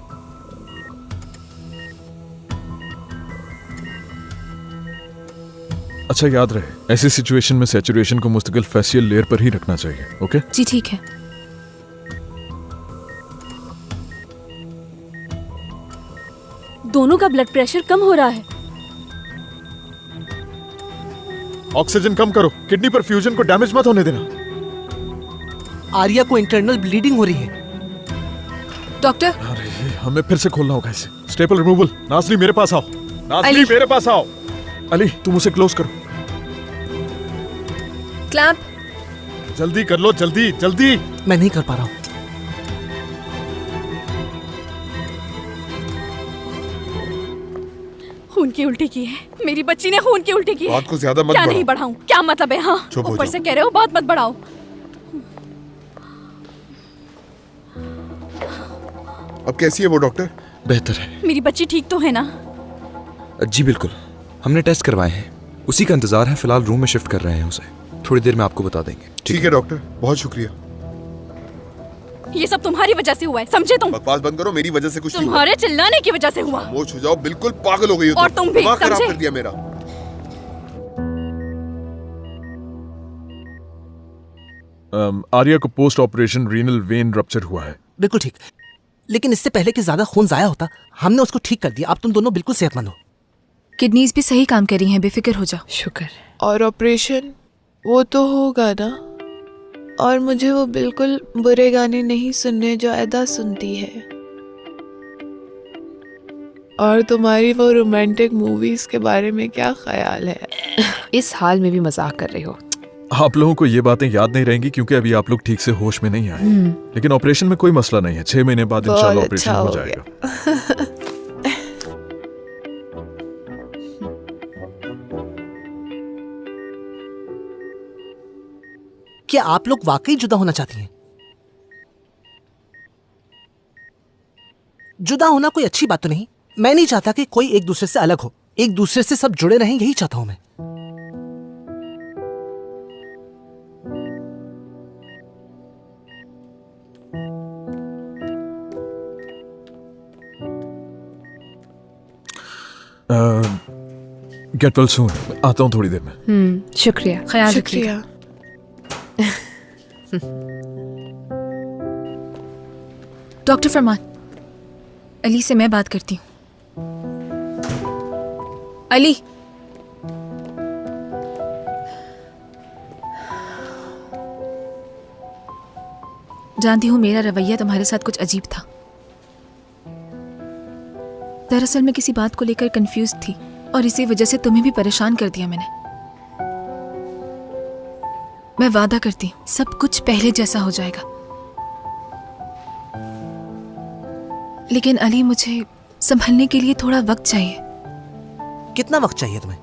अच्छा याद रहे, ऐसी सिचुएशन में सैचुरेशन को मुस्तकिल फेशियल लेयर पर ही रखना चाहिए। ओके जी ठीक है। दोनों का ब्लड प्रेशर कम हो रहा है। ऑक्सीजन कम करो, किडनी पर फ्यूजन को डैमेज मत होने देना। आर्या को इंटरनल ब्लीडिंग हो रही है। डॉक्टर अरे हमें फिर से खोलना होगा इसे। Staple removal. नाजली मेरे पास आओ, नाजली अली। मेरे पास आओ। अली तुम उसे क्लोज करो, क्लैंप। जल्दी कर लो, जल्दी जल्दी। मैं नहीं कर पा रहा हूं। खून की उल्टी की है, मेरी बच्ची ने खून की उल्टी की है। बात को ज्यादा मत क्या बढ़ाओ। नहीं बढ़ाऊं? क्या मतलब है? हाँ, चुप हो ऊपर जाओ। से कह रहे हो बात मत बढ़ाओ। अब कैसी है वो डॉक्टर? बेहतर है। मेरी बच्ची ठीक तो है ना? जी बिल्कुल, हमने टेस्ट करवाए हैं, उसी का इंतजार है। फिलहाल रूम में शिफ्ट कर रहे हैं उसे, थोड़ी देर में आपको बता देंगे। ठीक है डॉक्टर, बहुत शुक्रिया। ये सब तुम्हारी वजह से हुआ है, समझे तुम? बकवास बंद करो, मेरी वजह से कुछ नहीं हुआ। तुम्हारे चिल्लाने की वजह से हुआ। खामोश हो जाओ, बिल्कुल पागल हो गई हो और तुम भी, दिमाग खराब समझे? कर दिया मेरा। आर्या को post operation renal vein rupture हुआ है। बिल्कुल ठीक, लेकिन इससे पहले कि ज्यादा खून जाया होता हमने उसको ठीक कर दिया। अब तुम दोनों बिल्कुल सेहतमंद हो। किडनीज भी सही काम कर रही हैं, बेफिक्र हो जाओ। शुक्र। और ऑपरेशन वो तो होगा ना? और मुझे वो बिल्कुल बुरे गाने नहीं सुनने जो अदा सुनती है। और तुम्हारी वो रोमांटिक मूवीज के बारे में क्या ख्याल है? इस हाल में भी मजाक कर रही हो। आप लोगों को ये बातें याद नहीं रहेंगी क्योंकि अभी आप लोग ठीक से होश में नहीं आए। लेकिन ऑपरेशन में कोई मसला नहीं है, 6 महीने बाद बहुत इंशाल्लाह अच्छा ऑपरेशन हो हो जाएगा। क्या आप लोग वाकई जुदा होना चाहती हैं? जुदा होना कोई अच्छी बात तो नहीं। मैं नहीं चाहता कि कोई एक दूसरे से अलग हो, एक दूसरे से सब जुड़े रहें, यही चाहता हूं मैं। गेट वेल सून। आता हूँ थोड़ी देर में। शुक्रिया, ख्याल रखिए। शुक्रिया। डॉक्टर फरमान, अली से मैं बात करती हूँ। अली, जानती हूँ मेरा रवैया तुम्हारे साथ कुछ अजीब था। दरअसल मैं किसी बात को लेकर कंफ्यूज थी और इसी वजह से तुम्हें भी परेशान कर दिया मैंने। मैं वादा करती हूँ सब कुछ पहले जैसा हो जाएगा। लेकिन अली, मुझे संभलने के लिए थोड़ा वक्त चाहिए। कितना वक्त चाहिए तुम्हें?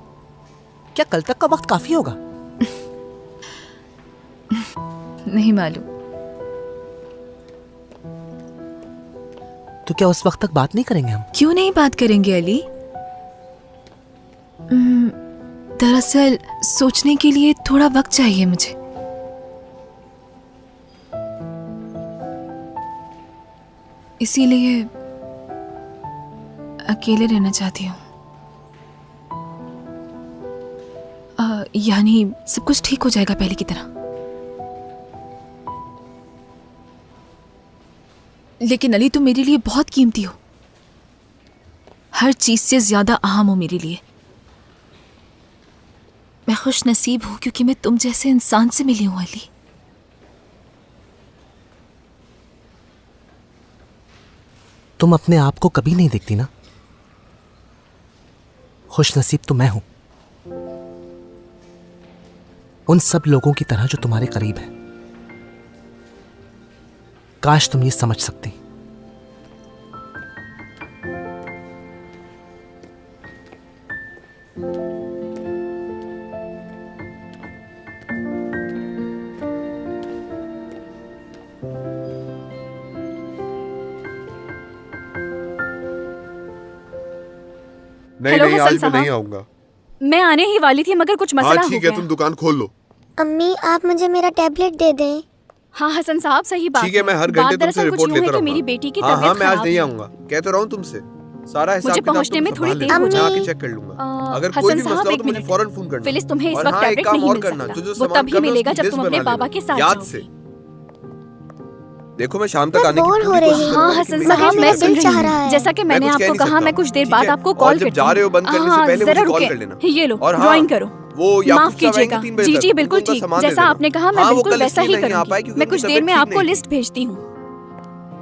क्या कल तक का वक्त काफी होगा? नहीं मालूम। तो क्या उस वक्त तक बात नहीं करेंगे हम? क्यों नहीं बात करेंगे अली? दरअसल सोचने के लिए थोड़ा वक्त चाहिए मुझे। इसीलिए अकेले रहना चाहती हूँ। यानी सब कुछ ठीक हो जाएगा पहले की तरह। लेकिन अली, तुम मेरे लिए बहुत कीमती हो, हर चीज से ज्यादा अहम हो मेरे लिए। मैं खुश नसीब हूं क्योंकि मैं तुम जैसे इंसान से मिली हूं अली। तुम अपने आप को कभी नहीं देखती ना? खुश नसीब तो मैं हूं, उन सब लोगों की तरह जो तुम्हारे करीब हैं। काश तुम ये समझ सकती। नहीं हेलो नहीं, हसन आज मैं साहब। नहीं आऊंगा। मैं आने ही वाली थी मगर कुछ मसला हाँ हो ठीक गया। है, तुम दुकान खोल लो। अम्मी आप मुझे मेरा टैबलेट दे दें। हाँ हसन साहब सही बात ठीक है, मैं हर बात घंटे दरअसल तुमसे कुछ रिपोर्ट यूं है लेता कि मेरी रहूंगा। बेटी की हाँ तबीयत हाँ, मैं आज खराब नहीं है। आऊंगा, कहता रहा हूँ तुमसे। सारा हिसाब मुझे किताब पहुंचने तुम में थोड़ी संभाल देर लेना। हो मैं आके जाएगी। चेक कर लूंगा। अ, अगर हसन कोई भी साहब, मसला हो एक तो मुझे मिनट। फौरन फोन करना। फिलिस तुम्हें इस और वक्त हाँ, टैबलेट एक काम नहीं और मिल करना, सकता। जो वो सामान तभी करना है, मिलेगा उसकी जब लिस्ट तुम अपने बना बाबा लेना। के साथ याद जाओगी। से। देखो मैं शाम तक मैं आने की बोर हो पूरी रही कोशिश हूँ। करूंगा, हाँ लेकिन हसन मेरी साहब कोशिश मैं मेरा सुन दिल रही चाह हूँ। रहा है। जैसा कि मैंने मैं कुछ कह आपको नहीं कहा सकता मैं कुछ देर ठीक बाद है? आपको और कॉल जब करती जा रहे हो बंद करने से हाँ, पहले जरा मुझे कॉल रुके। कर लेना। ये लो और हाँ, ड्राइंग करो। वो माफ याकूब साहब कीजिएगा। आएंगे 3 बजे जी तक, जी उनको बिल्कुल उनका ठीक। सामान दे जैसा देना। आपने कहा मैं हाँ, वो बिल्कुल कल वैसा इसलिए ही नहीं आ पाए करूंगी। क्योंकि मैं उनकी कुछ देर में तबीयत ठीक आपको नहीं लिस्ट भेजती हूँ।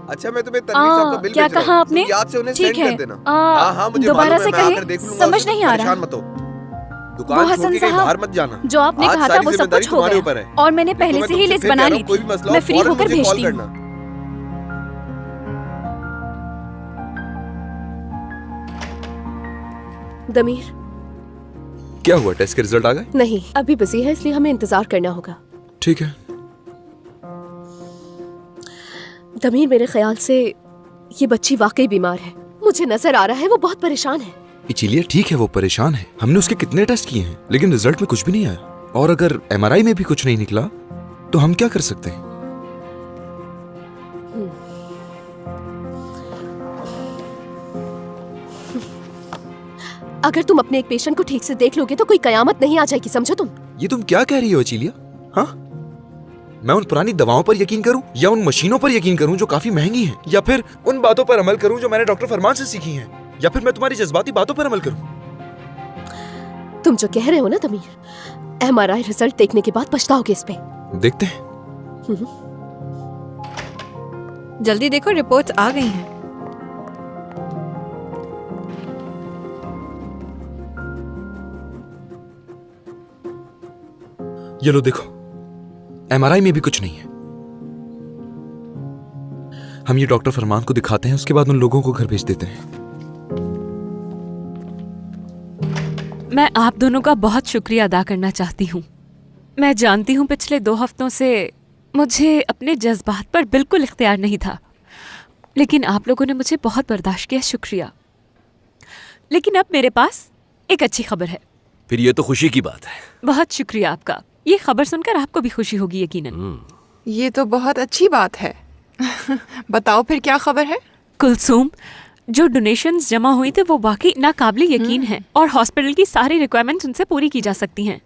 अच्छा, मैं तुम्हें तनवीर साहब का बिल क्या भेज रहा कहा हूँ, आपने? तुम याद से उन्हें ठीक सेंड है। कर देना। हाँ हाँ, मुझे दोबारा मालूम है, से मैं आकर कहें, देख लूंगा, समझ उससे नहीं आ रहा। परेशान मत हो। वो दुकान छोड़ हसन के कहीं साहब, बाहर मत जाना। जो आपने आज कहा था सारी वो सब जिम्मेदारी कुछ हो तुम्हारे गया ऊपर है। और मैंने देखो, पहले मैं से ही तुमसे लिस्ट फिर बना कह रहा ली हूँ, कोई थी। भी मसला हो, मैं फ्री फौरन होकर मुझे कॉल भेजती हूँ। करना। दमीर क्या हुआ, टेस्ट के रिजल्ट आ गए? नहीं, अभी बिजी है इसलिए हमें इंतजार करना होगा। ठीक है। दमीर मेरे ख्याल से ये बच्ची वाकई बीमार है। मुझे नजर आ रहा है वो बहुत परेशान है। इसीलिए ठीक है, वो परेशान है। हमने उसके कितने टेस्ट किए हैं लेकिन रिजल्ट में कुछ भी नहीं आया। और अगर एमआरआई में भी कुछ नहीं निकला तो हम क्या कर सकते हैं? अगर तुम अपने एक पेशेंट को ठीक से देख लोगे तो कोई कयामत नहीं आ जाएगी, समझो तुम। ये तुम क्या कह रही हो अचीलिया? हाँ, मैं उन पुरानी दवाओं पर यकीन करूं या उन मशीनों पर यकीन करूं जो काफी महंगी हैं, या फिर उन बातों पर अमल करूं जो मैंने डॉक्टर फरमान से सीखी हैं, या फिर मैं तुम्हारी जज्बाती बातों पर अमल करूं? तुम जो कह रहे हो ना दमीर, एमआरआई रिजल्ट देखने के बाद पछताओगे इस पे। देखते हैं। जल्दी देखो, रिपोर्ट्स आ गई हैं। ये लो देखो, एमआरआई में भी कुछ नहीं है। हम ये डॉक्टर फरमान को दिखाते हैं, उसके बाद उन लोगों को घर भेज देते हैं। मैं आप दोनों का बहुत शुक्रिया अदा करना चाहती हूँ। मैं जानती हूँ पिछले 2 हफ्तों से मुझे अपने जज्बात पर बिल्कुल इख्तियार नहीं था, लेकिन आप लोगों ने मुझे बहुत बर्दाश्त किया, शुक्रिया। लेकिन अब मेरे पास एक अच्छी खबर है। फिर ये तो खुशी की बात है। बहुत शुक्रिया आपका। ये खबर सुनकर आपको भी खुशी होगी यकीनन। ये तो बहुत अच्छी बात है। बताओ फिर क्या खबर है? कुलसूम, जो डोनेशंस जमा हुई थे वो वाकई नाकाबिले यकीन हैं और हॉस्पिटल की सारी रिक्वायरमेंट्स उनसे पूरी की जा सकती हैं।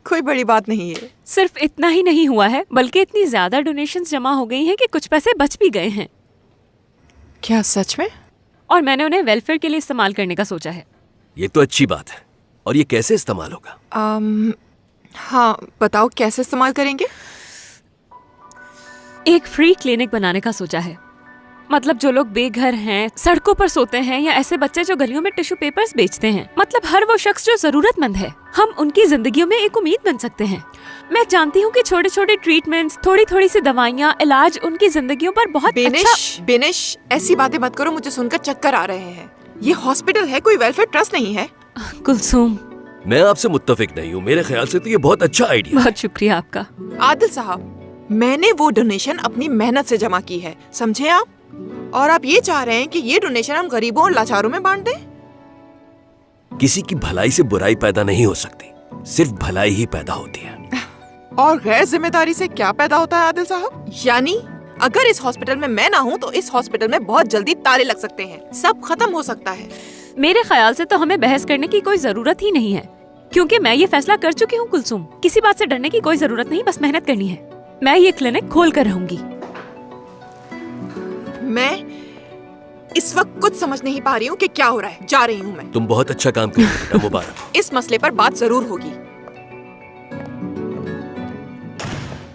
कोई बड़ी बात नहीं है। सिर्फ इतना ही नहीं हुआ है बल्कि इतनी ज्यादा डोनेशंस जमा हो गई हैं कि कुछ पैसे बच भी गए हैं। क्या सच में? और मैंने उन्हें वेलफेयर के लिए इस्तेमाल करने का सोचा है। ये तो अच्छी बात है। और ये कैसे इस्तेमाल होगा? हाँ बताओ, कैसे इस्तेमाल करेंगे? एक फ्री क्लिनिक बनाने का सोचा है। मतलब जो लोग बेघर हैं, सड़कों पर सोते हैं, या ऐसे बच्चे जो गलियों में टिश्यू पेपर्स बेचते हैं, मतलब हर वो शख्स जो जरूरतमंद है, हम उनकी जिंदगियों में एक उम्मीद बन सकते हैं। मैं जानती हूँ कि छोटे छोटे ट्रीटमेंट्स, थोड़ी थोड़ी सी दवाइयाँ, इलाज उनकी जिंदगियों पर बहुत बेनिश, ऐसी बातें मत करो, मुझे सुनकर चक्कर आ रहे हैं। ये हॉस्पिटल है, कोई वेलफेयर ट्रस्ट नहीं है। कुलसूम, मैं आपसे मुत्तफिक नहीं हूँ। मेरे ख्याल से तो ये बहुत अच्छा आइडिया है। बहुत शुक्रिया आपका। आदिल साहब, मैंने वो डोनेशन अपनी मेहनत से जमा की है, समझे आप? और आप ये चाह रहे हैं कि ये डोनेशन हम गरीबों और लाचारों में बांट दें? किसी की भलाई से बुराई पैदा नहीं हो सकती, सिर्फ भलाई ही पैदा होती है। और गैर जिम्मेदारी से क्या पैदा होता है आदिल साहब? यानी अगर इस हॉस्पिटल में मैं ना हूँ तो इस हॉस्पिटल में बहुत जल्दी ताले लग सकते हैं, सब खत्म हो सकता है। मेरे ख्याल से तो हमें बहस करने की कोई जरूरत ही नहीं है, क्योंकि मैं ये फैसला कर चुकी हूँ कुलसूम। किसी बात से डरने की कोई जरूरत नहीं, बस मेहनत करनी है। मैं ये क्लिनिक खोल कर रहूंगी। मैं इस वक्त कुछ समझ नहीं पा रही हूँ कि क्या हो रहा है। जा रही हूँ मैं। तुम बहुत अच्छा काम कर रही हो बेटा, मुबारक हो। इस मसले पर बात जरूर होगी।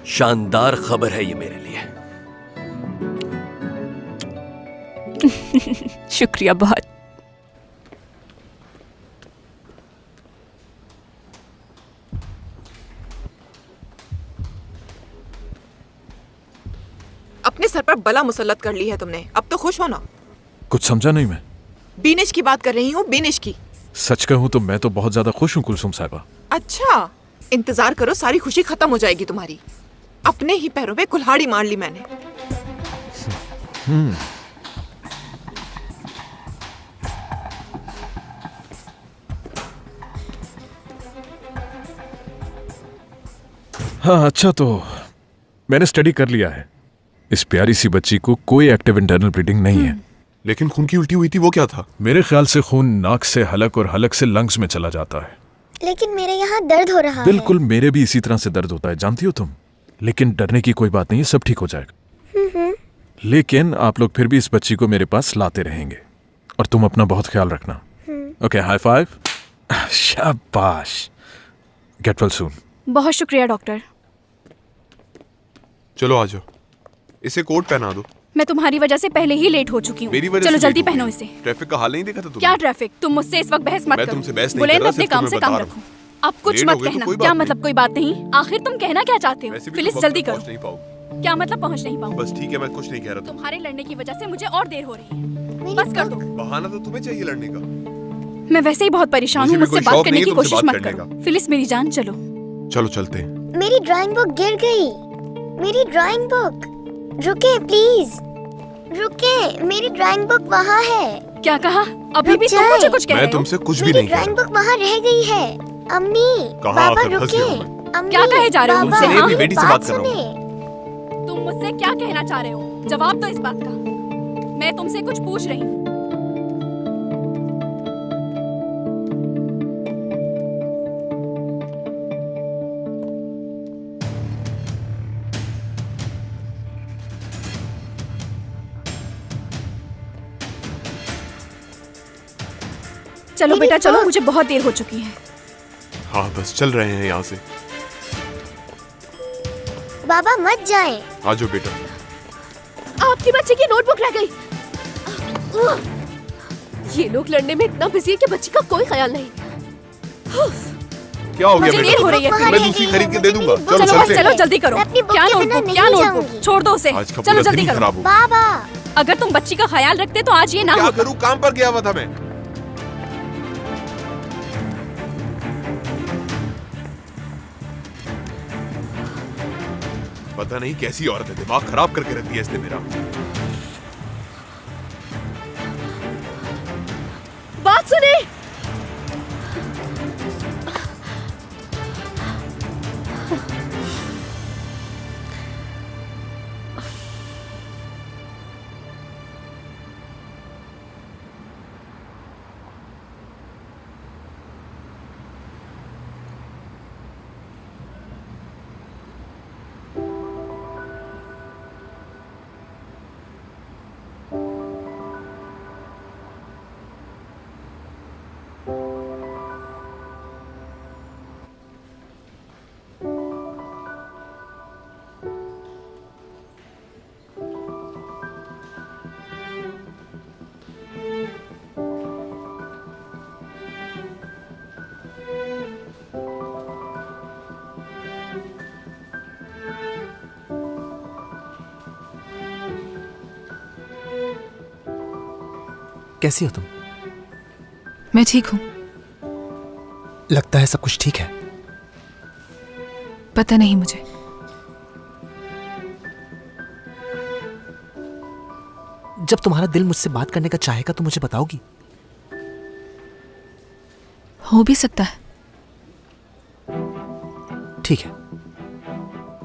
शानदार खबर है ये मेरे लिए। शुक्रिया बहुत। अपने सर पर बला मुसल्लत कर ली है तुमने, अब तो खुश हो ना? कुछ समझा नहीं मैं। बीनिश की बात कर रही हूँ, बीनिश की। सच कहूं तो मैं तो बहुत ज्यादा खुश हूँ कुलसुम साहिबा। अच्छा, इंतजार करो, सारी खुशी खत्म हो जाएगी तुम्हारी। अपने ही पैरों पे कुल्हाड़ी मार ली मैंने। हाँ अच्छा, तो मैंने स्टडी कर लिया है। इस प्यारी सी बच्ची को कोई एक्टिव इंटरनल ब्लीडिंग नहीं है। लेकिन खून की उल्टी हुई थी, वो क्या था? मेरे ख्याल से खून नाक से हलक और हलक से लंग्स में चला जाता है। लेकिन मेरे यहाँ दर्द हो रहा बिल्कुल, मेरे भी इसी तरह से दर्द होता है, जानती हो तुम। लेकिन डरने की कोई बात नहीं है, सब ठीक हो जाएगा। लेकिन आप लोग फिर भी इस बच्ची को मेरे पास लाते रहेंगे और तुम अपना बहुत ख्याल रखना। Okay, high five. शाबाश। Get well soon. बहुत शुक्रिया डॉक्टर। चलो आ जाओ, इसे कोट पहना दो। मैं तुम्हारी वजह से पहले ही लेट हो चुकी हूँ। मेरी वजह चलो से जल्दी लेट हो पहनो गई। इसे। ट्रैफिक का हाल नहीं देखा था तुमने? क्या ट्रैफिक? तुम मुझसे इस वक्त बहस मत मैं करो। तुमसे बहस नहीं बुलेंद कर रहा, अपने सिर्फ काम तुम्हें से बता काम रहा रखो। हूँ। अब कुछ लेट मत हो गई तो कहना। कोई क्या बात मतलब नहीं। कोई बात नहीं? आखिर तुम कहना क्या चाहते हो? वैसे भी फिलिस तुम जल्दी वक्त पे करो। पहुंच नहीं पाओगे। क्या मतलब पहुँच नहीं पाऊँ? बस ठीक है, मैं कुछ नहीं कह रहा था। तुम्हारे लड़ने की वजह से मुझे और देर हो रही है। मेरी बस कर दो। बहाना तो तुम्हें चाहिए लड़ने का। मैं वैसे ही बहुत परेशान मुझे हूँ। भी मुझसे कोई बात शौक करने नहीं की है तुमसे कोशिश बात मत करने करो। फिलिस मेरी जान, चलो। चलो चलते हैं। मेरी ड्राइंग बुक गिर गई। मेरी ड्राइंग बुक। रुके प्लीज, रुके। मेरी ड्राइंग बुक वहाँ है। क्या कहा? अभी रुक भी तुम जाए। मुझे कुछ कह रहे मैं हो? तुमसे कुछ भी मेरी नहीं कह ड्राइंग रहा। बुक वहाँ रह गई है। अम्मी, कहाँ बाबा आकर फंस गया रुके। हूँ अम्मी, क्या कहे जा रहे हो बाबा, मुझसे, हाँ? अपनी बेटी से बात कर रहा हूँ। सुने। तुम मुझसे क्या कहना चाह रहे हो? जवाब दो इस बात का। मैं तुमसे कुछ पूछ रही हूँ। चलो मेरी बेटा चलो, बुक। मुझे बहुत देर हो चुकी है। हाँ बस चल रहे हैं यहाँ से। बाबा मत जाएं। आ जाओ बेटा। आपकी बच्चे की नोटबुक रह गई। ये लोग लड़ने में इतना बिजी है कि बच्ची का कोई ख्याल नहीं। क्या हो गया मुझे बेटा? देर हो रही है। बुक मैं वहाँ दूसरी रह खरीद गई के है। दे दूंगा। मुझे चलो चलो चलते चलो हैं। जल्दी करो। मैं अपनी बुक क्या के बिना नोटबुक? नहीं क्या नोटबुक? जाऊंगी। छोड़ दो उसे। आज का चलो पूरा जल्दी दिन ही करो। खराब हो। बाबा, अगर तुम बच्ची का ख्याल रखते तो आज ये ना क्या होता। करूँ, काम पर गया हुआ था मैं। पता नहीं कैसी औरत है, दिमाग खराब करके रख दिया इसने मेरा। बात सुने। कैसी हो तुम? मैं ठीक हूँ। लगता है सब कुछ ठीक है। पता नहीं मुझे। जब तुम्हारा दिल मुझसे बात करने का चाहेगा तो मुझे बताओगी? हो भी सकता है। ठीक है।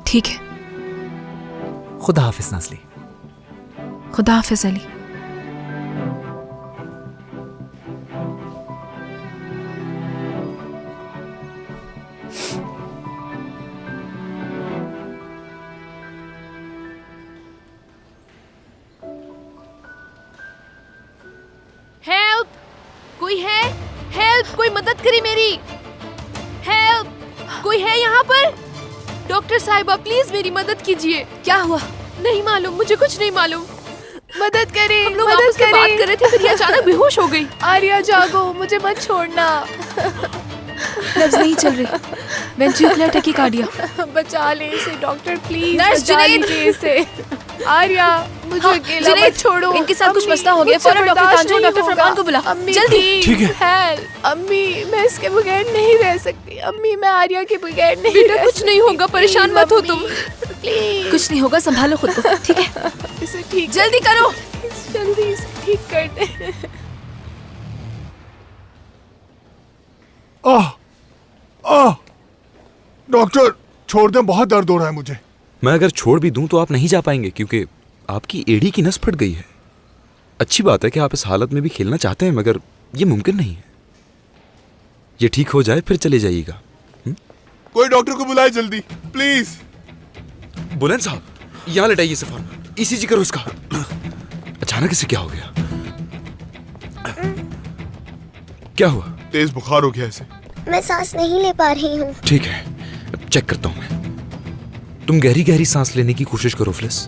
ठीक है। खुदा हाफिज नाज़ली। खुदा हाफिज अली। हेल्प! कोई है? हेल्प! कोई मदद करे मेरी। हेल्प! कोई है यहाँ पर? डॉक्टर साहिबा प्लीज मेरी मदद कीजिए। क्या हुआ? नहीं मालूम, मुझे कुछ नहीं मालूम। मदद करें। हम लोग मदद आपस में बात करें। कर रहे थे, फिर ये अचानक बेहोश हो गई। आर्या जागो, मुझे मत छोड़ना। नब्ज नहीं चल रही। Ventilator tachycardia. बचा ले इसे डॉक्टर प्लीज। नर्स बचा जुनैद। लीजिए इसे। आर्या मुझे हाँ, अकेला जुनैद, मत छोड़ो। इनके साथ कुछ अम्मी, मसला हो गया। मुझसे फौरन डॉक्टर बर्दाश्त तांजू, नहीं डॉक्टर होगा। फरमान को बुला। अम्मी जल्दी। प्लीज, ठीक है। हेल्प। अम्मी मैं इसके बगैर नहीं रह सकती। अम्मी मैं आर्या के बगैर नहीं रह कुछ नहीं होगा, परेशान मत हो तुम। प्लीज कुछ नहीं होगा, संभालो खुद को। ठीक है, इसे ठीक जल्दी करो। जल्दी इसे ठीक कर दे। आह! आह! डॉक्टर छोड़ दें, बहुत दर्द हो रहा है मुझे। मैं अगर छोड़ भी दूं तो आप नहीं जा पाएंगे क्योंकि आपकी एड़ी की नस फट गई है। अच्छी बात है कि आप इस हालत में भी खेलना चाहते हैं, मगर ये मुमकिन नहीं है। ये ठीक हो जाए फिर चले जाइएगा। कोई डॉक्टर को बुलाए जल्दी प्लीज। बुलंद साहब, यहाँ लेटाइए सफान, ईसीजी करो इसका। अचानक इसे क्या हो गया? क्या हुआ? तेज बुखार हो गया इसे। मैं सांस नहीं ले पा रही हूँ। ठीक है, चेक करता हूं मैं। तुम गहरी गहरी सांस लेने की कोशिश करो फिलिस।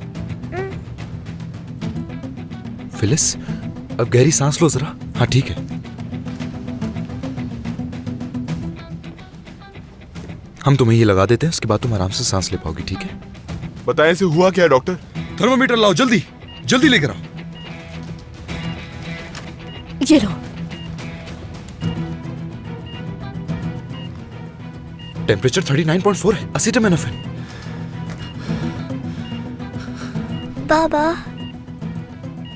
फिलिस, अब गहरी सांस लो जरा। हाँ ठीक है। हम तुम्हें ये लगा देते हैं, उसके बाद तुम आराम से सांस ले पाओगी, ठीक है? बताएं इसे हुआ क्या है डॉक्टर? थर्मोमीटर लाओ, जल्दी जल्दी लेकर आओ। ये लो। टेम्परेचर 39.4 है। एसिटामिनोफेन। बाबा,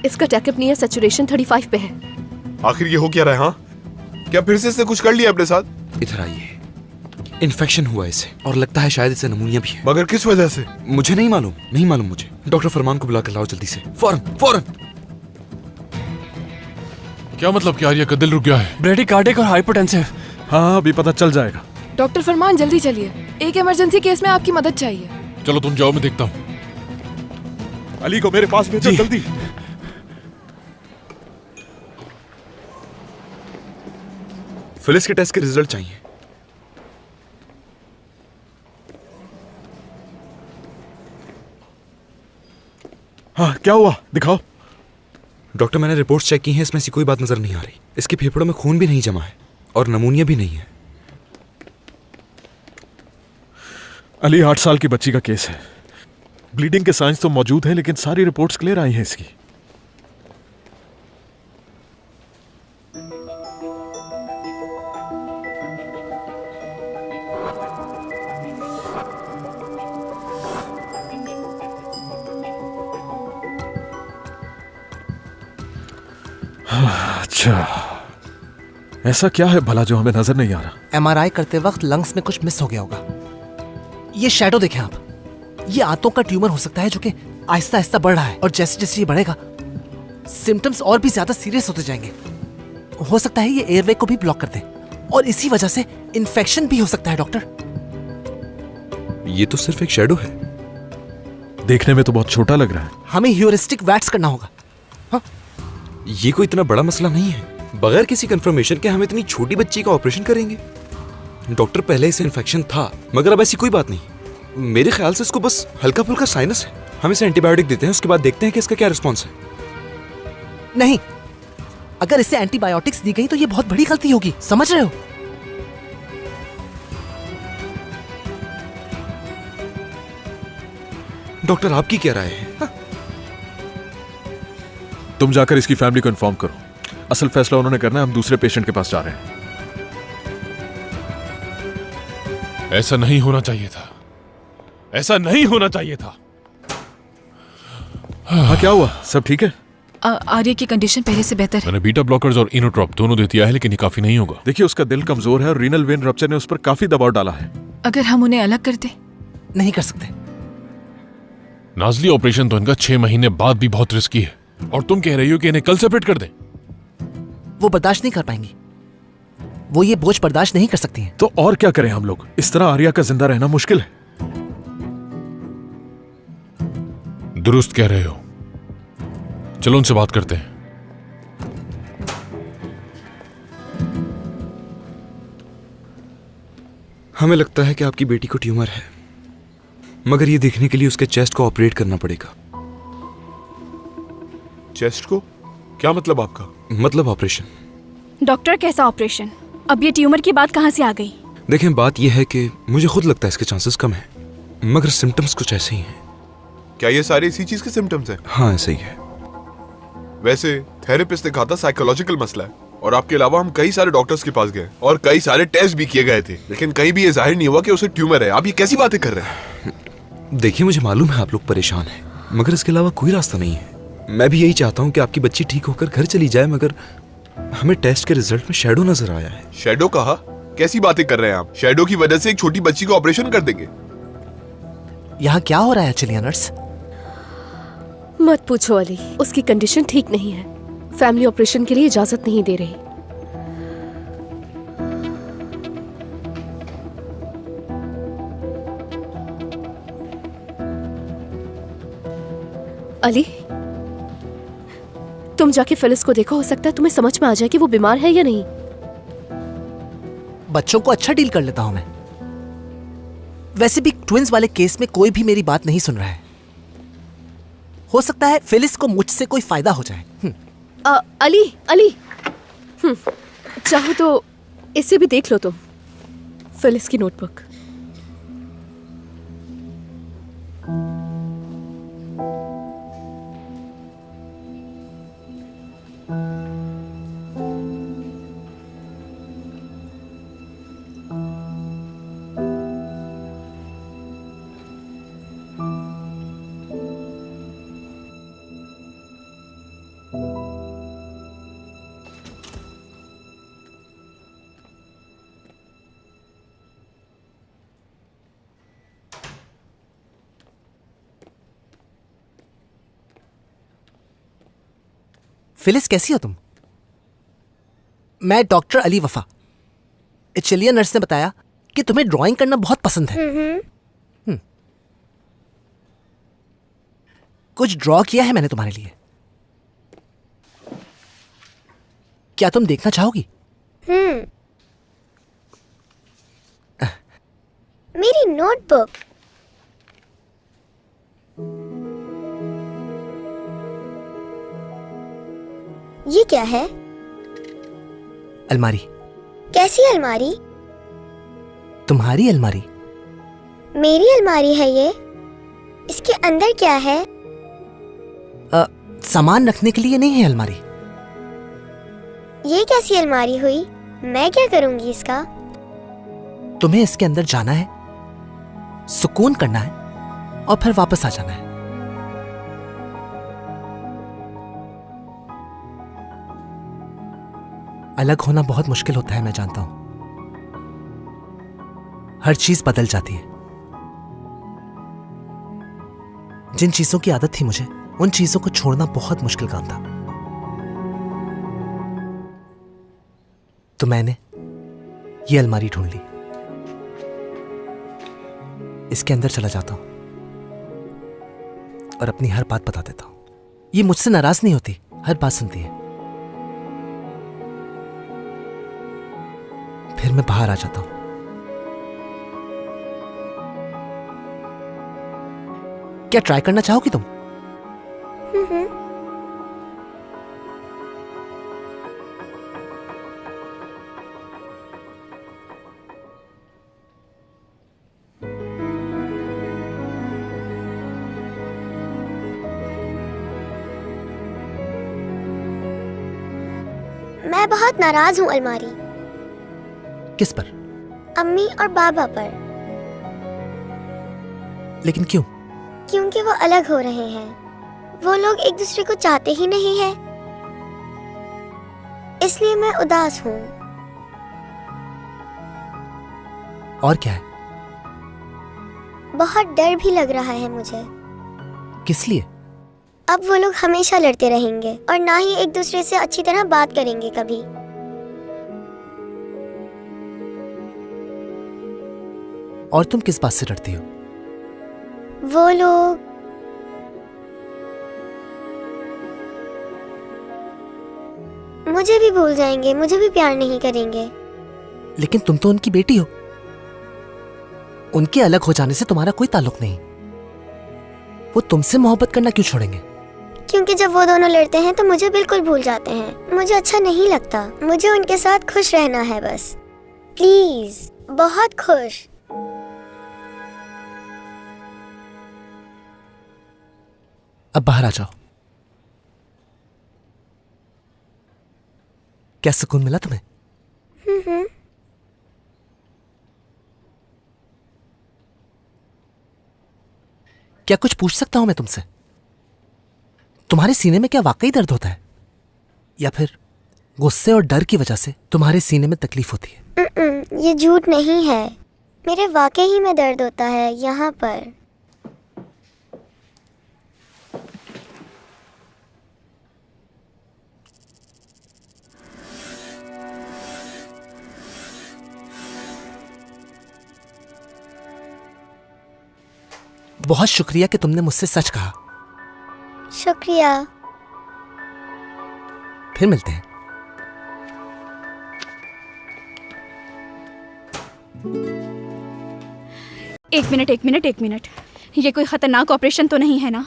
इसका टैकेपनिया सैचुरेशन 35 पे है। आखिर ये हो क्या रहा है? हाँ, क्या फिर से इसने कुछ कर लिया अपने साथ? इधर आइए। इन्फेक्शन हुआ इसे और लगता है शायद इसे नमूनिया भी है। मगर किस वजह से? मुझे नहीं मालूम मुझे। डॉक्टर फरमान को बुला कर लाओ जल्दी से, फौरन फौरन। क्या मतलब कि आर्या का दिल रुक गया है? ब्रेडिकार्डिक और हाइपोटेंसिव। हाँ, अभी पता चल जाएगा। डॉक्टर फरमान जल्दी चलिए, एक इमरजेंसी केस में आपकी मदद चाहिए। चलो तुम जाओ, मैं देखता हूँ। अली को मेरे पास भेजो जल्दी। फिलिस के टेस्ट के रिजल्ट चाहिए। हाँ, क्या हुआ? दिखाओ। डॉक्टर, मैंने रिपोर्ट्स चेक की हैं, इसमें ऐसी कोई बात नजर नहीं आ रही। इसके फेफड़ों में खून भी नहीं जमा है और नमूनिया भी नहीं है। अली, 8 साल की बच्ची का केस है। ब्लीडिंग के साइंस तो मौजूद हैं, लेकिन सारी रिपोर्ट्स क्लियर आई हैं इसकी। अच्छा, ऐसा क्या है भला जो हमें नजर नहीं आ रहा? एमआरआई करते वक्त लंग्स में कुछ मिस हो गया होगा। ये शैडो देखें आप, ये आंतों का ट्यूमर हो सकता है जो कि आहिस्ता आहिस्ता बढ़ रहा है, और जैसे जैसे ये बढ़ेगा सिम्टम्स और भी ज्यादा सीरियस होते जाएंगे। हो सकता है ये एयरवे को भी ब्लॉक कर दे और इसी वजह से इन्फेक्शन भी हो सकता है। डॉक्टर, ये तो सिर्फ एक शैडो है। देखने में तो बहुत छोटा लग रहा है। हमें ह्यूरिस्टिक वैक्स करना होगा। हाँ? ये कोई इतना बड़ा मसला नहीं है। बगैर किसी कंफर्मेशन के हम इतनी छोटी बच्ची का ऑपरेशन करेंगे? डॉक्टर, पहले इसे इन्फेक्शन था, मगर अब ऐसी कोई बात नहीं। मेरे ख्याल से इसको बस हल्का फुल्का साइनस है। हम इसे एंटीबायोटिक देते हैं, उसके बाद देखते हैं कि इसका क्या रिस्पॉन्स है। नहीं, अगर इसे एंटीबायोटिक्स दी गई तो ये बहुत बड़ी गलती होगी, समझ रहे हो? डॉक्टर, आपकी क्या राय है? हाँ? तुम जाकर इसकी फैमिली को इन्फॉर्म करो। असल फैसला उन्होंने करना है, हम दूसरे पेशेंट के पास जा रहे हैं। ऐसा नहीं होना चाहिए था, ऐसा नहीं होना चाहिए था। हाँ, क्या हुआ? सब ठीक है? आर्य की कंडीशन पहले से बेहतर है। मैंने बीटा ब्लॉकर्स और इनोट्रॉप दोनों दे दिया है, लेकिन ये काफी नहीं होगा। देखिए, उसका दिल कमजोर है और रीनल वेन रप्चर ने उस पर काफी दबाव डाला है। अगर हम उन्हें अलग कर दें? नहीं कर सकते। नाजली ऑपरेशन तो इनका 6 महीने बाद भी बहुत रिस्की है, और तुम कह रही हो कि इन्हें कल सेपरेट कर दें? वो बर्दाश्त नहीं कर पाएंगी, वो ये बोझ बर्दाश्त नहीं कर सकती हैं। तो और क्या करें हम लोग? इस तरह आर्या का जिंदा रहना मुश्किल है। दुरुस्त कह रहे हो, चलो उनसे बात करते हैं। हमें लगता है कि आपकी बेटी को ट्यूमर है, मगर ये देखने के लिए उसके चेस्ट को ऑपरेट करना पड़ेगा। चेस्ट को? क्या मतलब आपका? मतलब ऑपरेशन। डॉक्टर, कैसा ऑपरेशन? अब ये ट्यूमर की बात कहाँ से आ गई? देखें, बात यह है कि मुझे खुद लगता है इसके चांसेस कम हैं, मगर सिम्टम्स कुछ ऐसे ही हैं। क्या ये सारे इसी चीज के सिम्टम्स हैं? हाँ, ऐसे ही है। वैसे थेरेपिस्ट ने कहा था साइकोलॉजिकल मसला है, और आपके अलावा हम कई सारे डॉक्टर्स के पास गए और कई सारे टेस्ट भी किए गए थे, लेकिन कहीं भी ये जाहिर नहीं हुआ कि उसे ट्यूमर है। आप ये कैसी बातें कर रहे हैं? देखिए, मुझे मालूम है आप लोग परेशान हैं, मगर इसके अलावा कोई रास्ता नहीं है। मैं भी यही चाहता हूँ कि आपकी बच्ची ठीक होकर घर चली जाए, मगर हमें टेस्ट के रिजल्ट में शैडो नजर आया है। शैडो कहा? कैसी बातें कर रहे हैं आप? शैडो की वजह से एक छोटी बच्ची को ऑपरेशन कर देंगे? यहाँ क्या हो रहा है चलिए नर्स? मत पूछो अली, उसकी कंडीशन ठीक नहीं है। फैमिली ऑपरेशन के लिए इजाजत नहीं दे रही। अली, तुम जाके फिलिस को देखो, हो सकता है तुम्हें समझ में आ जाए कि वो बीमार है या नहीं। बच्चों को अच्छा डील कर लेता हूं मैं। वैसे भी ट्विंस वाले केस में कोई भी मेरी बात नहीं सुन रहा है। हो सकता है फिलिस को मुझसे कोई फायदा हो जाए। अली, अली, चाहो तो इसे भी देख लो तुम, फिलिस की नोटबुक। फिलिस कैसी हो तुम? मैं डॉक्टर अली वफा। चलिए नर्स ने बताया कि तुम्हें ड्राइंग करना बहुत पसंद है। कुछ ड्रॉ किया है मैंने तुम्हारे लिए। क्या तुम देखना चाहोगी? मेरी नोटबुक। ये क्या है? अलमारी। कैसी अलमारी? तुम्हारी अलमारी। मेरी अलमारी है ये? इसके अंदर क्या है? सामान रखने के लिए नहीं है अलमारी। ये कैसी अलमारी हुई? मैं क्या करूंगी इसका? तुम्हें इसके अंदर जाना है, सुकून करना है और फिर वापस आ जाना है। अलग होना बहुत मुश्किल होता है, मैं जानता हूं। हर चीज बदल जाती है। जिन चीजों की आदत थी मुझे, उन चीजों को छोड़ना बहुत मुश्किल काम था। तो मैंने ये अलमारी ढूंढ ली। इसके अंदर चला जाता हूं और अपनी हर बात बता देता हूं। ये मुझसे नाराज नहीं होती, हर बात सुनती है। फिर मैं बाहर आ जाता हूं। क्या ट्राई करना चाहोगी तुम? मैं बहुत नाराज हूँ अलमारी। किस पर? अम्मी और बाबा पर। लेकिन क्यों? क्योंकि वो अलग हो रहे हैं। वो लोग एक दूसरे को चाहते ही नहीं हैं। इसलिए मैं उदास हूँ। और क्या है? बहुत डर भी लग रहा है मुझे। किस लिए? अब वो लोग हमेशा लड़ते रहेंगे और ना ही एक दूसरे से अच्छी तरह बात करेंगे कभी। और तुम किस बात से डरती हो? वो लोग मुझे भी भूल जाएंगे, मुझे भी प्यार नहीं करेंगे। लेकिन तुम तो उनकी बेटी हो। उनके अलग हो जाने से तुम्हारा कोई ताल्लुक नहीं। वो तुमसे मोहब्बत करना क्यों छोड़ेंगे? क्योंकि जब वो दोनों लड़ते हैं तो मुझे बिल्कुल भूल जाते हैं। मुझे अच्छा नहीं लगता। मुझे उनके साथ खुश रहना है बस। प्लीज, बहुत खुश। अब बाहर आ जाओ। क्या सुकून मिला तुम्हें? क्या कुछ पूछ सकता हूं मैं तुमसे? तुम्हारे सीने में क्या वाकई दर्द होता है, या फिर गुस्से और डर की वजह से तुम्हारे सीने में तकलीफ होती है? ये झूठ नहीं है। मेरे वाकई ही में दर्द होता है यहाँ पर। बहुत शुक्रिया कि तुमने मुझसे सच कहा। शुक्रिया। फिर मिलते हैं। एक मिनट। ये कोई खतरनाक ऑपरेशन तो नहीं है ना?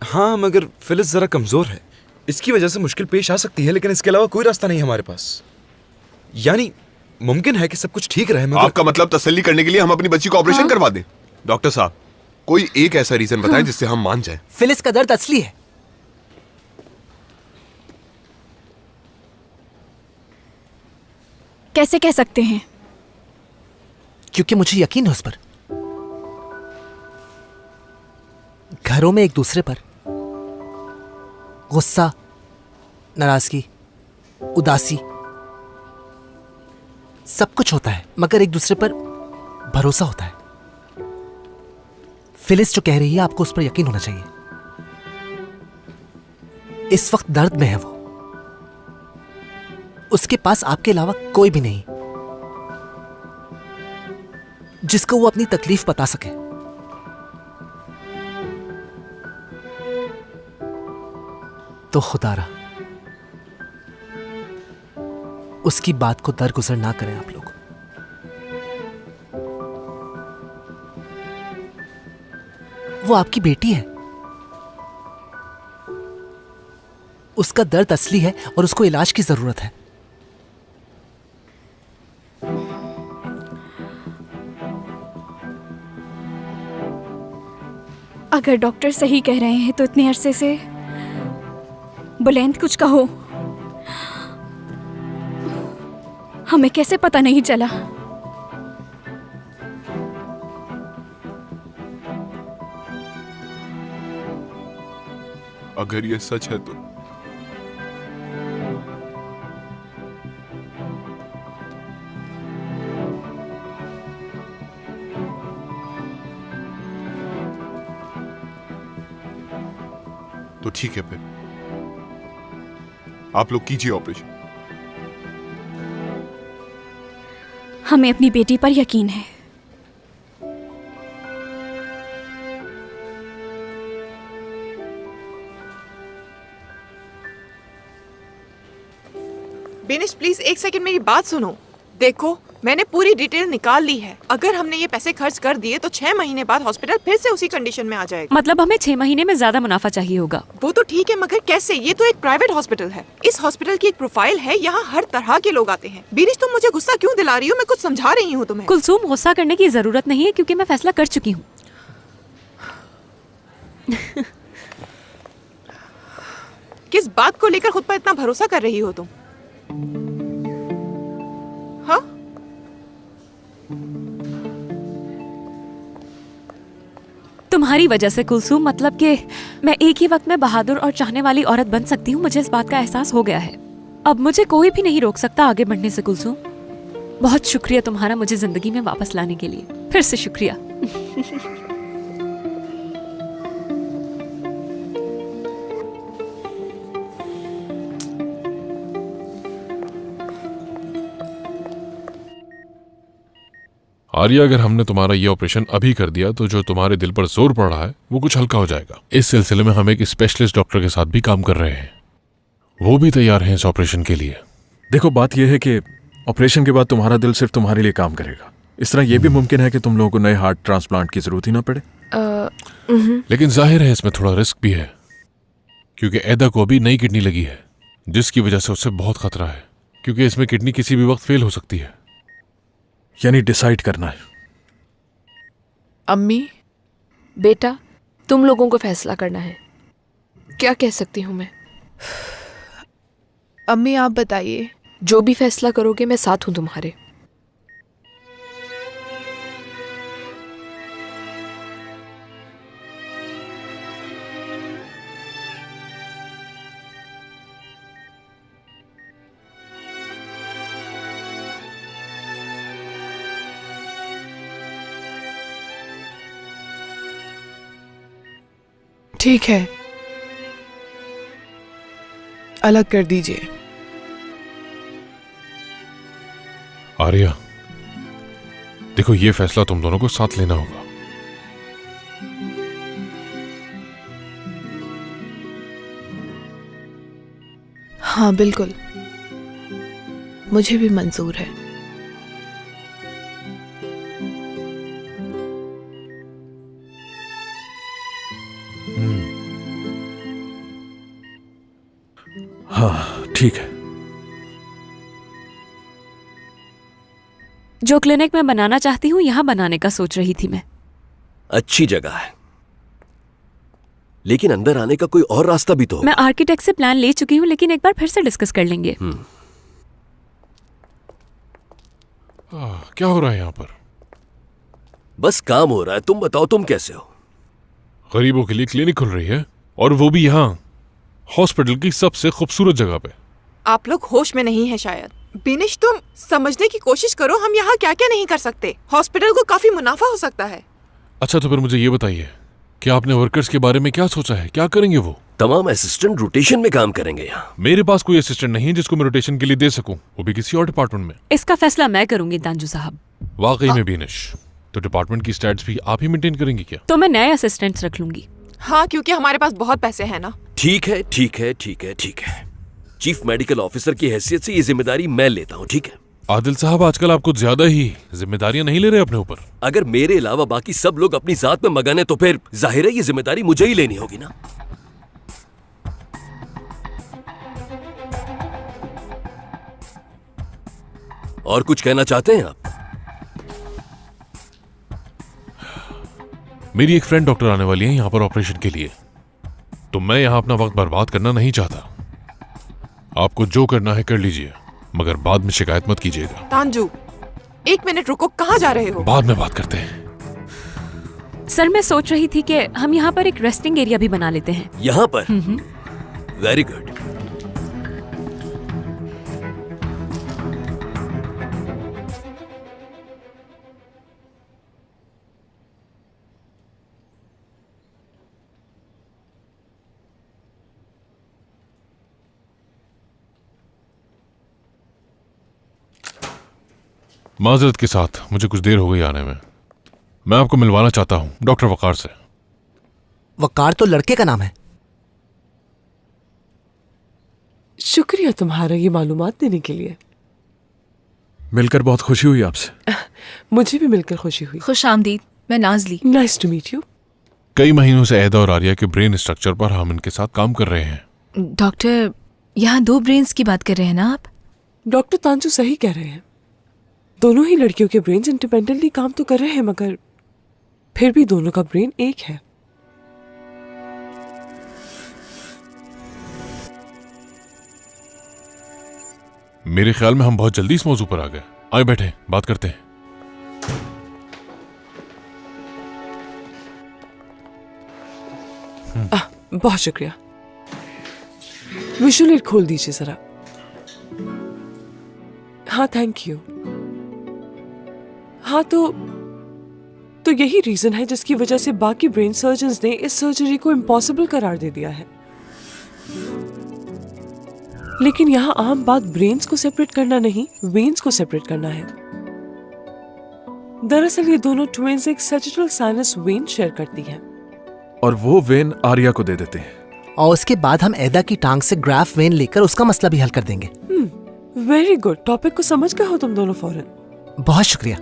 हाँ, मगर फिलिस जरा कमजोर है, इसकी वजह से मुश्किल पेश आ सकती है, लेकिन इसके अलावा कोई रास्ता नहीं हमारे पास। यानी मुमकिन है कि सब कुछ ठीक रहे, मगर आपका मतलब तसल्ली करने के लिए हम अपनी बच्ची को ऑपरेशन करवा दें? डॉक्टर साहब, कोई एक ऐसा रीजन बताएं जिससे हम मान जाएं। फिलिस का दर्द असली है। कैसे कह सकते हैं? क्योंकि मुझे यकीन है उस पर। घरों में एक दूसरे पर गुस्सा, नाराजगी, उदासी सब कुछ होता है, मगर एक दूसरे पर भरोसा होता है। फिलिस जो कह रही है, आपको उस पर यकीन होना चाहिए। इस वक्त दर्द में है वो। उसके पास आपके अलावा कोई भी नहीं जिसको वो अपनी तकलीफ बता सके। तो खुदारा उसकी बात को दरगुजर ना करें आप लोग। वो आपकी बेटी है, उसका दर्द असली है और उसको इलाज की जरूरत है। अगर डॉक्टर सही कह रहे हैं तो इतने अरसे से बुलंद कुछ कहो, हमें कैसे पता नहीं चला? अगर ये सच है तो ठीक है, फिर आप लोग कीजिए ऑपरेशन। हमें अपनी बेटी पर यकीन है। बेनिश प्लीज एक सेकंड मेरी बात सुनो। देखो, मैंने पूरी डिटेल निकाल ली है। अगर हमने ये पैसे खर्च कर दिए तो 6 महीने बाद हॉस्पिटल फिर से उसी कंडीशन में आ जाएगा। मतलब हमें 6 महीने में ज्यादा मुनाफा चाहिए होगा। वो तो ठीक है, मगर कैसे? ये तो एक प्राइवेट हॉस्पिटल है। इस हॉस्पिटल की एक प्रोफाइल है, यहाँ हर तरह के लोग आते हैं। बेनिश, तुम मुझे गुस्सा क्यों दिला रही हो? मैं कुछ समझा रही हूँ तुम्हें। कुलसूम, गुस्सा करने की जरूरत नहीं है क्योंकि मैं फैसला कर चुकी हूँ। किस बात को लेकर खुद पर इतना भरोसा कर रही हो तुम? हाँ? तुम्हारी वजह से कुलसूम, मतलब कि मैं एक ही वक्त में बहादुर और चाहने वाली औरत बन सकती हूँ। मुझे इस बात का एहसास हो गया है। अब मुझे कोई भी नहीं रोक सकता आगे बढ़ने से। कुलसूम, बहुत शुक्रिया तुम्हारा मुझे जिंदगी में वापस लाने के लिए। फिर से शुक्रिया। आर्या, अगर हमने तुम्हारा ये ऑपरेशन अभी कर दिया तो जो तुम्हारे दिल पर जोर पड़ रहा है वो कुछ हल्का हो जाएगा। इस सिलसिले में हम एक स्पेशलिस्ट डॉक्टर के साथ भी काम कर रहे हैं, वो भी तैयार हैं इस ऑपरेशन के लिए। देखो, बात यह है कि ऑपरेशन के बाद तुम्हारा दिल सिर्फ तुम्हारे लिए काम करेगा। इस तरह यह भी मुमकिन है कि तुम लोगों को नए हार्ट ट्रांसप्लांट की जरूरत ही ना पड़े। लेकिन जाहिर है इसमें थोड़ा रिस्क भी है, क्योंकि एदा को अभी नई किडनी लगी है, जिसकी वजह से उससे बहुत खतरा है, क्योंकि इसमें किडनी किसी भी वक्त फेल हो सकती है। यानी डिसाइड करना है। अम्मी, बेटा, तुम लोगों को फैसला करना है। क्या कह सकती हूँ मैं? अम्मी, आप बताइए। जो भी फैसला करोगे मैं साथ हूं तुम्हारे। ठीक है, अलग कर दीजिए। आर्या, देखो, ये फैसला तुम दोनों को साथ लेना होगा। हाँ बिल्कुल, मुझे भी मंजूर है। हाँ ठीक है। जो क्लिनिक मैं बनाना चाहती हूँ यहाँ बनाने का सोच रही थी मैं। अच्छी जगह है, लेकिन अंदर आने का कोई और रास्ता भी तो होगा। मैं आर्किटेक्ट से प्लान ले चुकी हूँ, लेकिन एक बार फिर से डिस्कस कर लेंगे। क्या हो रहा है यहाँ पर? बस काम हो रहा है। तुम बताओ, तुम कैसे हो? गरीबों के लिए क्लिनिक खुल रही है, और वो भी यहाँ हॉस्पिटल की सबसे खूबसूरत जगह पे। आप लोग होश में नहीं है शायद। बिनिश, तुम समझने की कोशिश करो, हम यहाँ क्या क्या नहीं कर सकते। हॉस्पिटल को काफी मुनाफा हो सकता है। अच्छा तो फिर मुझे ये बताइए कि आपने वर्कर्स के बारे में क्या सोचा है? क्या करेंगे वो? तमाम असिस्टेंट रोटेशन में काम करेंगे यहाँ। मेरे पास कोई असिस्टेंट नहीं है जिसको मैं रोटेशन के लिए दे सकूं, वो भी किसी और डिपार्टमेंट में। इसका फैसला मैं करूंगी तांजू साहब। वाकई में बीनिश, तो डिपार्टमेंट की स्टैट्स भी आप ही मेंटेन करेंगी क्या? तो मैं नए असिस्टेंट्स रख लूंगी। हाँ, क्योंकि हमारे पास बहुत पैसे हैं ना। ठीक है ठीक है ठीक है ठीक है। चीफ मेडिकल ऑफिसर की हैसियत से ये जिम्मेदारी मैं लेता हूँ, ठीक है? आदिल साहब, आजकल आप कुछ ज्यादा ही जिम्मेदारियां नहीं ले रहे अपने ऊपर। अगर मेरे अलावा बाकी सब लोग अपनी जात में मगन है तो फिर जाहिर है ये जिम्मेदारी मुझे ही लेनी होगी ना। और कुछ कहना चाहते हैं आप? मेरी एक फ्रेंड डॉक्टर आने वाली है यहाँ पर ऑपरेशन के लिए, तो मैं यहाँ अपना वक्त बर्बाद करना नहीं चाहता। आपको जो करना है कर लीजिए, मगर बाद में शिकायत मत कीजिएगा। तांजू, एक मिनट रुको, कहाँ जा रहे हो? बाद में बात करते हैं। सर, मैं सोच रही थी कि हम यहाँ पर एक रेस्टिंग एरिया भी बना लेते हैं। यहाँ पर? Very good. माजरत के साथ मुझे कुछ देर हो गई आने में। मैं आपको मिलवाना चाहता हूँ डॉक्टर वकार से। वकार तो लड़के का नाम है। शुक्रिया तुम्हारा ये मालूमात देने के लिए। मिलकर बहुत खुशी हुई आपसे। मुझे भी मिलकर खुशी हुई। खुश आमदीद, मैं Nazli. Nice to meet you. कई महीनों से एदा और आर्या के ब्रेन स्ट्रक्चर पर हम इनके साथ काम कर रहे हैं। डॉक्टर, यहाँ 2 ब्रेन्स की बात कर रहे हैं ना आप? डॉक्टर तांजू सही कह रहे हैं। दोनों ही लड़कियों के ब्रेन्स इंडिपेंडेंटली काम तो कर रहे हैं, मगर फिर भी दोनों का ब्रेन एक है। मेरे ख्याल में हम बहुत जल्दी इस मौजू पर आ गए। आए बैठे, बात करते हैं। बहुत शुक्रिया। विजुअल एड खोल दीजिए जरा। हाँ, थैंक यू। हाँ, तो यही रीजन है जिसकी वजह से बाकी ब्रेन सर्जन्स ने इस सर्जरी को इम्पॉसिबल करार दे दिया है। लेकिन यहाँ आम बात ब्रेन्स को सेपरेट करना नहीं, वेन्स को सेपरेट करना है। दरअसल ये दोनों ट्विन्स एक सैजिटल साइनस वेन शेयर करती हैं। और वो वेन आर्या को दे देते हैं, और उसके बाद हम एदा की टांग से ग्राफ वेन लेकर उसका मसला भी हल कर देंगे। Very good. टॉपिक को समझ गए हो तुम दोनों फौरन। बहुत शुक्रिया।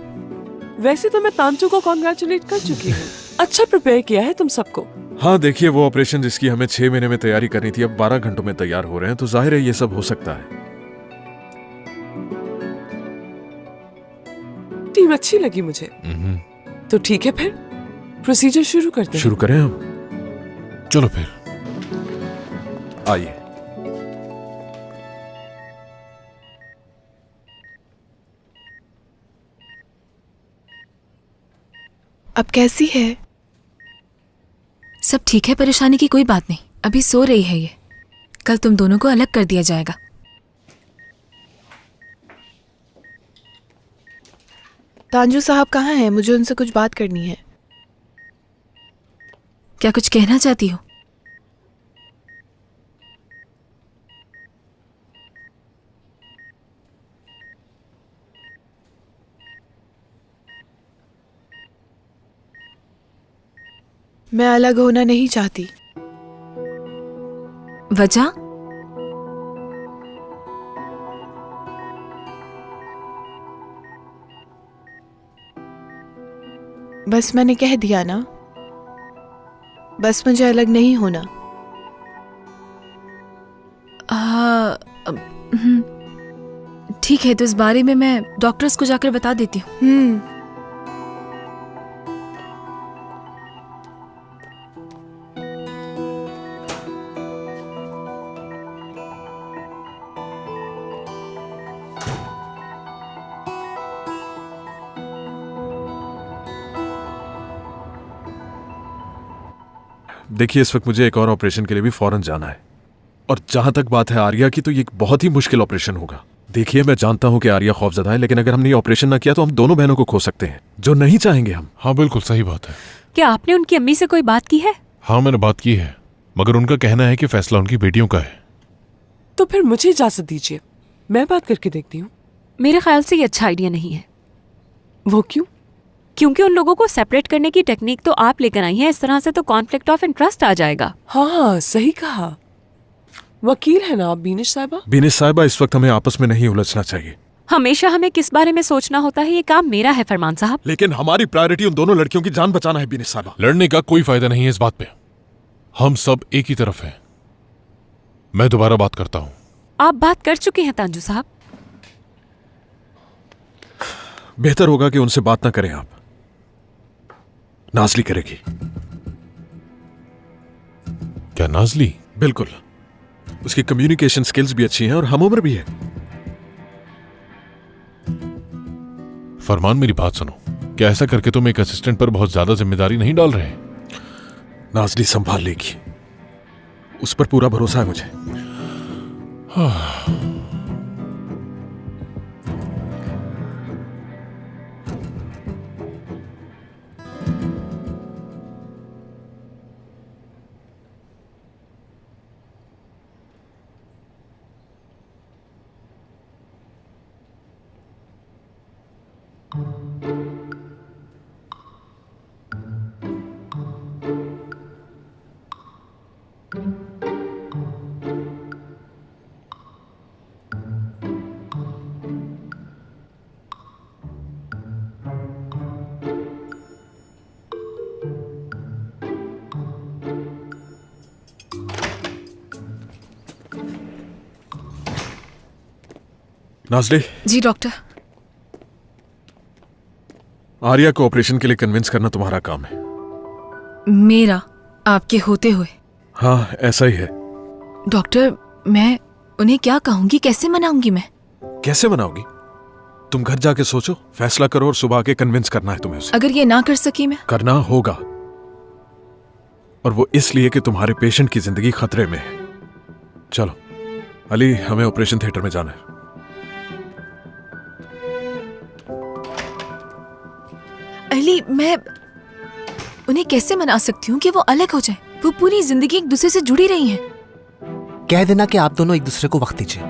वैसे तो मैं तांजू को कॉन्ग्रेचुलेट कर चुकी हूँ। अच्छा प्रिपेयर किया है तुम सबको। हाँ देखिए, वो ऑपरेशन जिसकी हमें 6 महीने में तैयारी करनी थी अब 12 घंटों में तैयार हो रहे हैं, तो जाहिर है ये सब हो सकता है। टीम अच्छी लगी मुझे। तो ठीक है, फिर प्रोसीजर शुरू करते हैं। शुरू करें हम? चलो फिर आइए। अब कैसी है? सब ठीक है, परेशानी की कोई बात नहीं। अभी सो रही है ये। कल तुम दोनों को अलग कर दिया जाएगा। तांजू साहब कहाँ हैं? मुझे उनसे कुछ बात करनी है। क्या कुछ कहना चाहती हो? मैं अलग होना नहीं चाहती। वजह? बस मैंने कह दिया ना, बस मुझे अलग नहीं होना। ठीक है, तो इस बारे में मैं डॉक्टर्स को जाकर बता देती हूँ। देखिए, इस वक्त मुझे एक और ऑपरेशन के लिए भी फौरन जाना है, और जहां तक बात है आर्या की, तो ये एक बहुत ही मुश्किल ऑपरेशन होगा। देखिए, मैं जानता हूं कि आर्या खौफजदा है, लेकिन अगर हमने ये ऑपरेशन ना किया तो हम दोनों बहनों को खो सकते हैं, जो नहीं चाहेंगे हम। हाँ बिल्कुल सही बात है। क्या आपने उनकी अम्मी से कोई बात की है? हाँ मैंने बात की है, मगर उनका कहना है कि फैसला उनकी बेटियों का है। तो फिर मुझे इजाजत दीजिए, मैं बात करके देखती हूँ। मेरे ख्याल से ये अच्छा आइडिया नहीं है। वो क्यों? क्योंकि उन लोगों को सेपरेट करने की टेक्निक तो आप लेकर आई हैं, इस तरह से तो कॉन्फ्लिक्ट ऑफ इंटरेस्ट आ जाएगा। हाँ सही कहा। वकील है ना आप बीनिश साहिबा? बीनिश साहिबा, इस वक्त हमें आपस में नहीं उलझना चाहिए। हमेशा हमें किस बारे में सोचना होता है, ये काम मेरा है फरमान साहब। लेकिन हमारी प्रायोरिटी उन दोनों लड़कियों की जान बचाना है बीनिश साहिबा। लड़ने का कोई फायदा नहीं है इस बात पे, हम सब एक ही तरफ हैं। मैं दोबारा बात करता हूँ। आप बात कर चुके हैं तांजू साहब। बेहतर होगा कि उनसे बात ना करें आप। नाजली करेगी। क्या नाजली? बिल्कुल, उसकी कम्युनिकेशन स्किल्स भी अच्छी हैं और हम उम्र भी है। फरमान मेरी बात सुनो, क्या ऐसा करके तुम एक असिस्टेंट पर बहुत ज्यादा जिम्मेदारी नहीं डाल रहे? नाजली संभाल लेगी, उस पर पूरा भरोसा है मुझे। नाजली। जी डॉक्टर। आर्या को ऑपरेशन के लिए कन्विंस करना तुम्हारा काम है। मेरा आपके होते हुए? हाँ ऐसा ही है। डॉक्टर, मैं उन्हें क्या कहूंगी, कैसे मनाऊंगी मैं? कैसे मनाओगी? तुम घर जाके सोचो, फैसला करो और सुबह आके कन्विंस करना है तुम्हें उसे। अगर ये ना कर सकी मैं? करना होगा, और वो इसलिए कि तुम्हारे पेशेंट की जिंदगी खतरे में है। चलो अली, हमें ऑपरेशन थिएटर में जाना है। अली, मैं उन्हें कैसे मना सकती हूँ कि वो अलग हो जाए? वो पूरी जिंदगी एक दूसरे से जुड़ी रही हैं। कह देना कि आप दोनों एक दूसरे को वक्त दीजिए।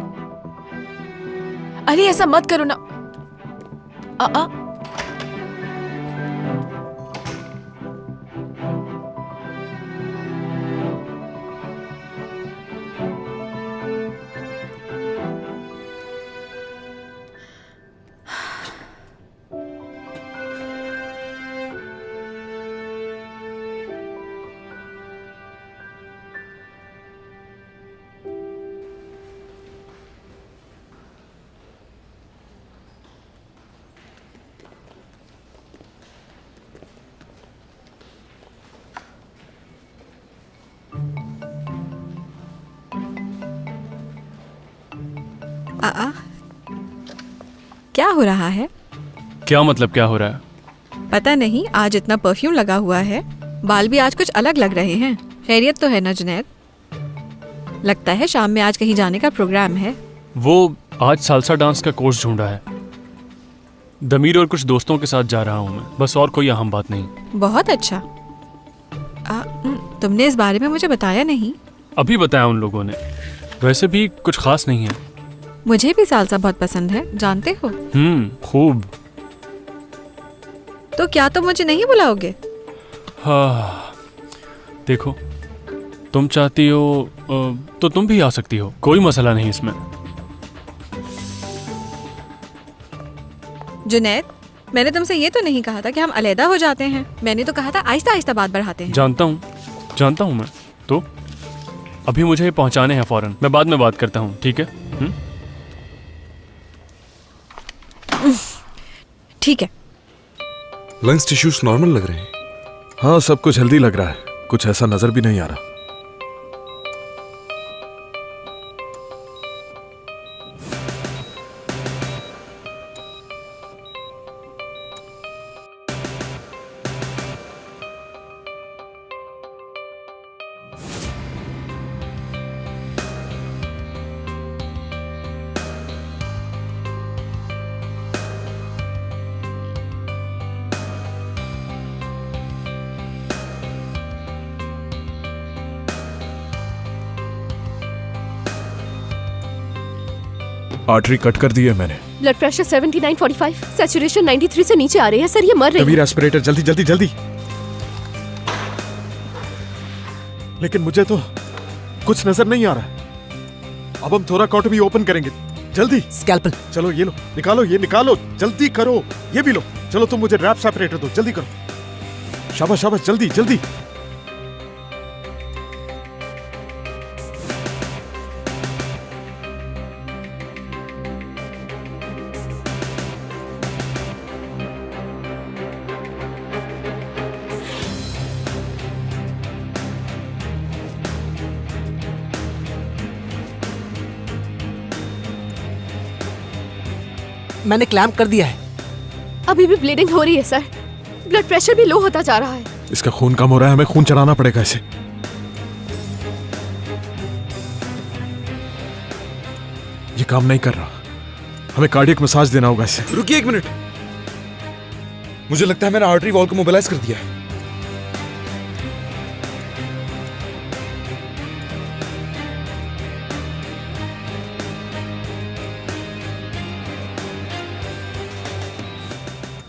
अली ऐसा मत करो ना। क्या हो रहा है? क्या मतलब क्या हो रहा है? पता नहीं, आज इतना परफ्यूम लगा हुआ है, बाल भी आज कुछ अलग लग रहे हैं। खैरियत तो है ना जुनैद? लगता है शाम में आज कहीं जाने का प्रोग्राम है। वो आज सालसा डांस का कोर्स ढूंढा है। दमीर और कुछ दोस्तों के साथ जा रहा हूँ मैं, बस और कोई अहम बात नहीं। बहुत अच्छा। तुमने इस बारे में मुझे बताया नहीं। अभी बताया उन लोगों ने। वैसे भी कुछ खास नहीं है। मुझे भी सालसा बहुत पसंद है, जानते हो। खूब। तो क्या तुम मुझे नहीं बुलाओगे? हाँ, देखो तुम चाहती हो तो तुम भी आ सकती हो, कोई मसला नहीं इसमें। जुनैद, मैंने तुमसे ये तो नहीं कहा था कि हम अलहदा हो जाते हैं। मैंने तो कहा था आहिस्ता आहिस्ता बात बढ़ाते हैं। जानता हूँ मैं तो अभी मुझे ये पहुंचाने हैं फौरन। मैं बाद में बात करता हूँ, ठीक है? ठीक है। लंग्स टिश्यूज नॉर्मल लग रहे हैं। हाँ, सब कुछ हेल्दी लग रहा है, कुछ ऐसा नजर भी नहीं आ रहा। आर्टरी कट कर दी है मैंने। ब्लड प्रेशर 79/45, सैचुरेशन 93 से नीचे आ रही है सर। ये मर रही तभी है। रेस्पिरेटर, जल्दी जल्दी जल्दी। लेकिन मुझे तो कुछ नजर नहीं आ रहा। अब हम थोराकोटोमी ओपन करेंगे। जल्दी स्कैल्पल। चलो ये लो, निकालो, ये निकालो, जल्दी करो। ये भी लो। चलो तुम मुझे रैप सेपरेटर दो, जल्दी करो। शाबाश शाबाश, जल्दी जल्दी। मैंने क्लैंप कर दिया है। अभी भी ब्लीडिंग हो रही है सर। ब्लड प्रेशर भी लो होता जा रहा है। इसका खून कम हो रहा है, हमें खून चढ़ाना पड़ेगा इसे। ये काम नहीं कर रहा, हमें कार्डियक मसाज देना होगा इसे। रुकिए 1 मिनट, मुझे लगता है मैंने आर्टरी वॉल को मोबिलाइज कर दिया है।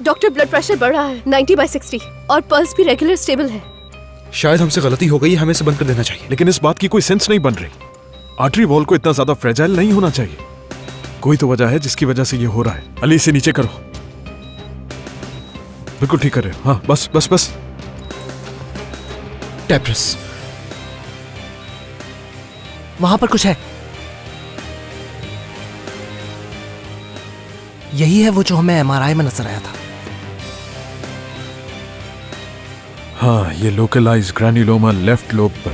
डॉक्टर, ब्लड प्रेशर बढ़ रहा है 90/60 और पल्स भी रेगुलर स्टेबल है। शायद हमसे गलती हो गई, हमें इसे बंद कर देना चाहिए। लेकिन इस बात की कोई सेंस नहीं बन रही। आर्टरी वॉल को इतना ज्यादा फ्रेजाइल नहीं होना चाहिए। कोई तो वजह है जिसकी वजह से ये हो रहा है। अली, इसे नीचे करो। बिल्कुल ठीक कर रहे हो। हाँ, बस बस बस। टेप्रस, वहां पर कुछ है। यही है वो जो हमें एमआरआई में नजर आया था। हाँ, ये लोकलाइज ग्रैन्युलोमा लेफ्ट लोब पर।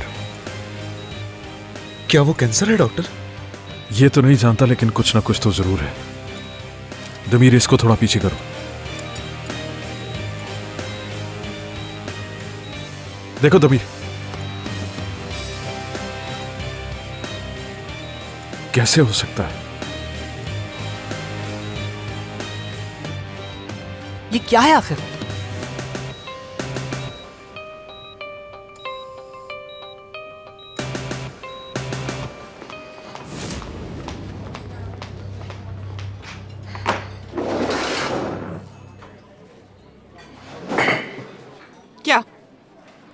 क्या वो कैंसर है डॉक्टर? ये तो नहीं जानता, लेकिन कुछ ना कुछ तो जरूर है। दमीर, इसको थोड़ा पीछे करो। देखो दमीर, कैसे हो सकता है? ये क्या है आखिर?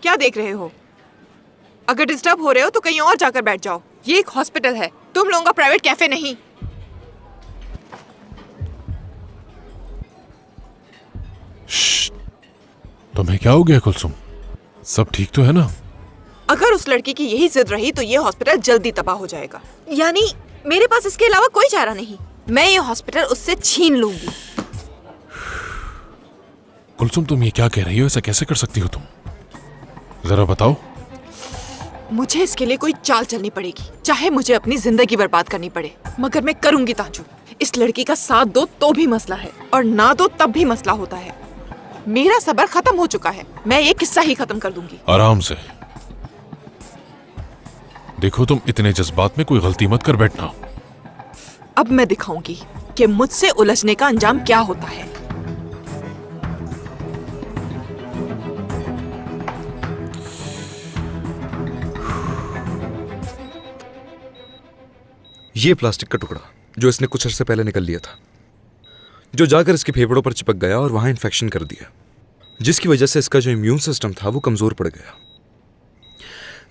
क्या देख रहे हो? अगर डिस्टर्ब हो रहे हो तो कहीं और जाकर बैठ जाओ। ये एक हॉस्पिटल है, तुम लोगों का प्राइवेट कैफे नहीं। तुम्हें क्या हो गया कुलसुम? सब ठीक तो है ना? अगर उस लड़की की यही जिद रही तो ये हॉस्पिटल जल्दी तबाह हो जाएगा। यानी मेरे पास इसके अलावा कोई चारा नहीं। मैं ये हॉस्पिटल उससे छीन लूंगी। कुलसुम, तुम ये क्या कह रही हो? ऐसा कैसे कर सकती हो तुम? जरा बताओ। मुझे इसके लिए कोई चाल चलनी पड़ेगी, चाहे मुझे अपनी जिंदगी बर्बाद करनी पड़े, मगर मैं करूंगी ताजू। इस लड़की का साथ दो तो भी मसला है, और ना दो तब भी मसला होता है। मेरा सब्र खत्म हो चुका है, मैं ये किस्सा ही खत्म कर दूंगी। आराम से। देखो, तुम इतने जज्बात में कोई गलती मत कर बैठना। अब मैं दिखाऊंगी कि मुझसे उलझने का अंजाम क्या होता है। ये प्लास्टिक का टुकड़ा जो इसने कुछ अर्से पहले निकल लिया था, जो जाकर इसके फेफड़ों पर चिपक गया और वहां इन्फेक्शन कर दिया, जिसकी वजह से इसका जो इम्यून सिस्टम था वो कमजोर पड़ गया।